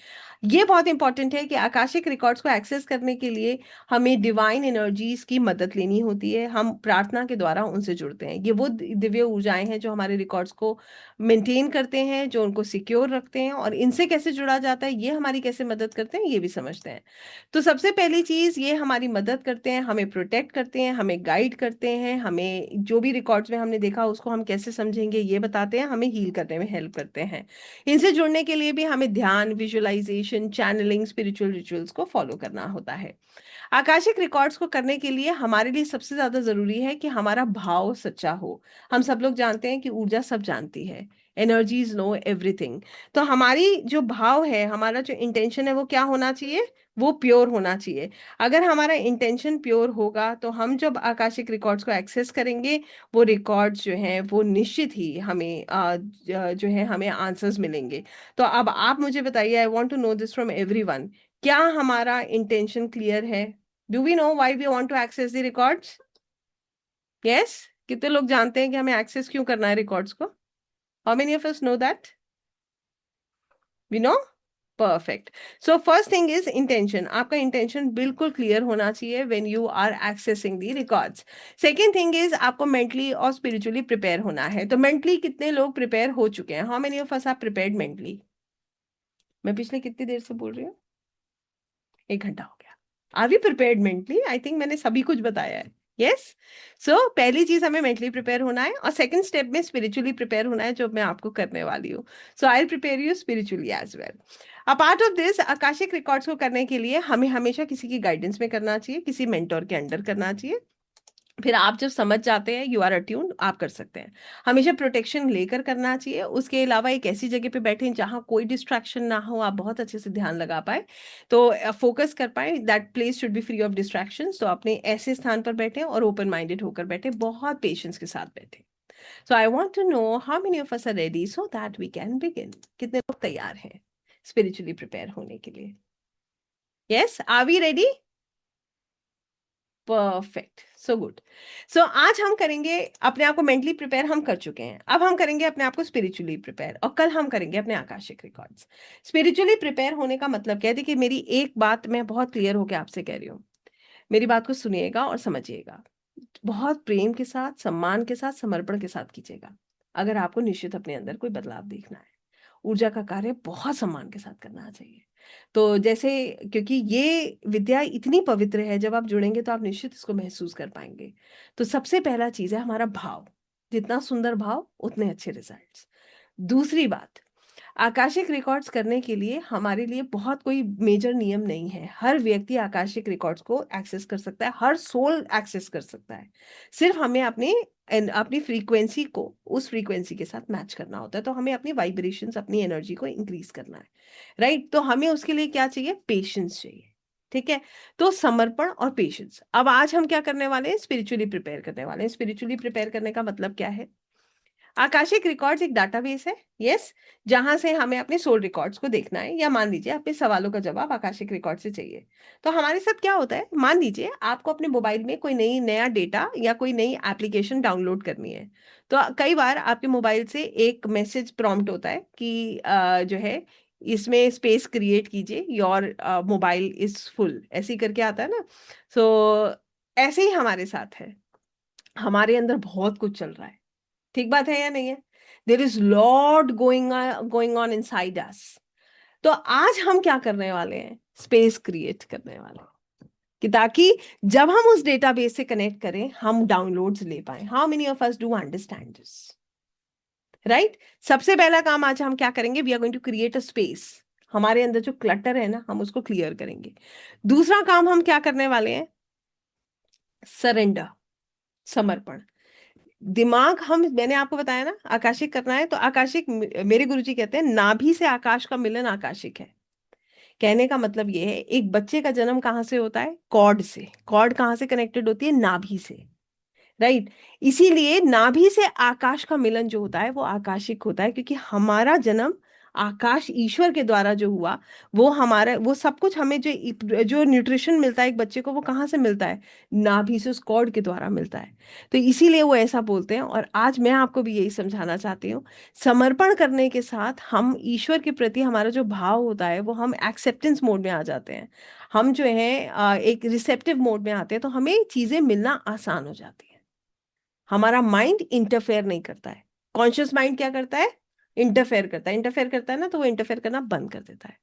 ये बहुत इंपॉर्टेंट है कि आकाशिक रिकॉर्ड्स को एक्सेस करने के लिए हमें डिवाइन एनर्जीज की मदद लेनी होती है। हम प्रार्थना के द्वारा उनसे जुड़ते हैं। ये वो दिव्य ऊर्जाएं हैं जो हमारे रिकॉर्ड्स को मेंटेन करते हैं, जो उनको सिक्योर रखते हैं। और इनसे कैसे जुड़ा जाता है, ये हमारी कैसे मदद करते हैं, ये भी समझते हैं। तो सबसे पहली चीज, ये हमारी मदद करते हैं, हमें प्रोटेक्ट करते हैं, हमें गाइड करते हैं, हमें जो भी रिकॉर्ड्स में हमने देखा उसको हम कैसे समझेंगे ये बताते हैं, हमें हील करने में हेल्प करते हैं। इनसे जुड़ने के लिए भी हमें ध्यान, विजुअलाइजेशन, चैनलिंग, स्पिरिचुअल रिचुअल्स को फॉलो करना होता है। आकाशिक रिकॉर्ड्स को करने के लिए हमारे लिए सबसे ज्यादा जरूरी है कि हमारा भाव सच्चा हो। हम सब लोग जानते हैं कि ऊर्जा सब जानती है, एनर्जीज नो एवरीथिंग। तो हमारी जो भाव है, हमारा जो इंटेंशन है, वो क्या होना चाहिए, वो प्योर होना चाहिए। अगर हमारा इंटेंशन प्योर होगा तो हम जब आकाशिक रिकॉर्ड्स को एक्सेस करेंगे, वो रिकॉर्ड्स जो हैं वो निश्चित ही हमें जो है हमें आंसर्स मिलेंगे। तो अब आप मुझे बताइए, I want to know this from everyone, क्या हमारा इंटेंशन क्लियर है? Do we know why we want to access the records? Yes? कितने लोग जानते हैं कि हमें एक्सेस क्यों करना है रिकॉर्ड्स को? How many of us know that? We know? Perfect. So first thing is intention. आपका इंटेंशन बिल्कुल क्लियर होना चाहिए when you are accessing the records. Second thing is आपको मेंटली और स्पिरिचुअली प्रिपेयर होना है। तो मेंटली कितने लोग प्रिपेयर हो चुके हैं? How many of us are prepared mentally? मैं पिछले कितनी देर से बोल रही हूँ? 1 घंटा हो गया। Are we prepared mentally? I think मैंने सभी कुछ बताया है। यस? सो पहली चीज हमें मेंटली प्रिपेयर होना है, और सेकंड स्टेप में स्पिरिचुअली प्रिपेयर होना है, जो मैं आपको करने वाली हूँ। So I will prepare you spiritually as well. Apart of this, Akashic records को करने के लिए हमें हमेशा किसी की गाइडेंस में करना चाहिए, किसी मेंटोर के अंडर करना चाहिए। फिर आप जब समझ जाते हैं, यू आर अट्यून्ड, आप कर सकते हैं। हमेशा प्रोटेक्शन लेकर करना चाहिए। उसके अलावा एक ऐसी जगह पे बैठें जहां कोई डिस्ट्रैक्शन ना हो, आप बहुत अच्छे से ध्यान लगा पाए, तो फोकस कर पाए। That place should be free of distraction. तो अपने ऐसे स्थान पर बैठे और ओपन माइंडेड होकर बैठे, बहुत पेशेंस के साथ बैठे। So I want to know how many of us are ready so that we can begin. कितने लोग तैयार हैं स्पिरिचुअली प्रिपेयर होने के लिए? Yes, are we ready? Perfect, so good. So आज हम करेंगे, अपने आप को मेंटली प्रिपेयर हम कर चुके हैं, अब हम करेंगे अपने आप को स्पिरिचुअली प्रिपेयर, और कल हम करेंगे अपने आकाशिक रिकॉर्ड्स। स्पिरिचुअली प्रिपेयर होने का मतलब क्या है? देखिए, मेरी एक बात मैं बहुत क्लियर होकर आपसे कह रही हूँ, मेरी बात को सुनिएगा और समझिएगा। बहुत प्रेम के साथ, सम्मान के साथ, समर्पण के साथ कीजिएगा, अगर आपको निश्चित अपने अंदर कोई बदलाव देखना है। ऊर्जा का कार्य बहुत सम्मान के साथ करना चाहिए। तो जैसे, क्योंकि ये विद्या इतनी पवित्र है, जब आप जुड़ेंगे तो आप निश्चित इसको महसूस कर पाएंगे। तो सबसे पहला चीज है हमारा भाव। जितना सुंदर भाव, उतने अच्छे रिजल्ट्स। दूसरी बात, आकाशिक रिकॉर्ड्स करने के लिए हमारे लिए बहुत कोई मेजर नियम नहीं है। हर व्यक्ति आकाशिक रिकॉर्ड्स को एक्सेस कर सकता है, हर सोल एक्सेस कर सकता है। सिर्फ हमें अपनी फ्रीक्वेंसी को उस फ्रीक्वेंसी के साथ मैच करना होता है। तो हमें अपनी वाइब्रेशंस, अपनी एनर्जी को इंक्रीज करना है। राइट? तो हमें उसके लिए क्या चाहिए? पेशेंस चाहिए। ठीक है? तो समर्पण और पेशेंस। अब आज हम क्या करने वाले हैं? स्पिरिचुअली प्रिपेयर करने वाले हैं। स्पिरिचुअली प्रिपेयर करने का मतलब क्या है? आकाशिक रिकॉर्ड्स एक डाटाबेस है। यस? जहां से हमें अपने सोल रिकॉर्ड्स को देखना है, या मान लीजिए अपने सवालों का जवाब आकाशिक रिकॉर्ड से चाहिए। तो हमारे साथ क्या होता है, मान लीजिए आपको अपने मोबाइल में कोई नया डेटा या कोई नई एप्लीकेशन डाउनलोड करनी है। तो कई बार आपके मोबाइल से एक मैसेज प्रॉम्प्ट होता है कि जो है इसमें स्पेस क्रिएट कीजिए, योर मोबाइल इज फुल, ऐसे ही करके आता है ना। सो ऐसे ही हमारे साथ है, हमारे अंदर बहुत कुछ चल रहा है। ठीक बात है या नहीं है? There is lot going on inside us. तो आज हम क्या करने वाले हैं? स्पेस क्रिएट करने वाले हैं, कि ताकि जब हम उस डेटाबेस से कनेक्ट करें हम डाउनलोड्स ले पाए। How many of us do understand this? Right. सबसे पहला काम आज हम क्या करेंगे? We are going to create a space. हमारे अंदर जो क्लटर है ना, हम उसको क्लियर करेंगे। दूसरा काम हम क्या करने वाले हैं? सरेंडर, समर्पण। दिमाग, हम, मैंने आपको बताया ना आकाशिक करना है, तो आकाशिक, मेरे गुरुजी कहते हैं नाभि से आकाश का मिलन आकाशिक है। कहने का मतलब ये है, एक बच्चे का जन्म कहाँ से होता है? कॉर्ड से। कॉर्ड कहाँ से कनेक्टेड होती है? नाभि से। राइट। इसीलिए नाभि से आकाश का मिलन जो होता है वो आकाशिक होता है, क्योंकि हमारा जन्म आकाश ईश्वर के द्वारा जो हुआ, वो हमारा, वो सब कुछ हमें जो जो न्यूट्रिशन मिलता है एक बच्चे को, वो कहाँ से मिलता है? नाभि से, उस कॉर्ड के द्वारा मिलता है। तो इसीलिए वो ऐसा बोलते हैं। और आज मैं आपको भी यही समझाना चाहती हूँ, समर्पण करने के साथ हम ईश्वर के प्रति हमारा जो भाव होता है वो, हम एक्सेप्टेंस मोड में आ जाते हैं। हम जो है एक रिसेप्टिव मोड में आते हैं, तो हमें चीजें मिलना आसान हो जाती है। हमारा माइंड इंटरफेयर नहीं करता है। कॉन्शियस माइंड क्या करता है? इंटरफेयर करता है। इंटरफेयर करता है ना, तो वो इंटरफेयर करना बंद कर देता है।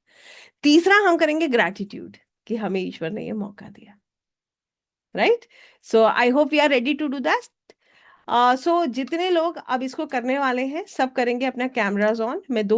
तीसरा हम करेंगे ग्रैटिट्यूड, कि हमें ईश्वर ने ये मौका दिया। Right. So I hope we are ready to do that. So जितने लोग अब इसको करने वाले हैं, सब करेंगे अपना कैमराज ऑन। मैं दो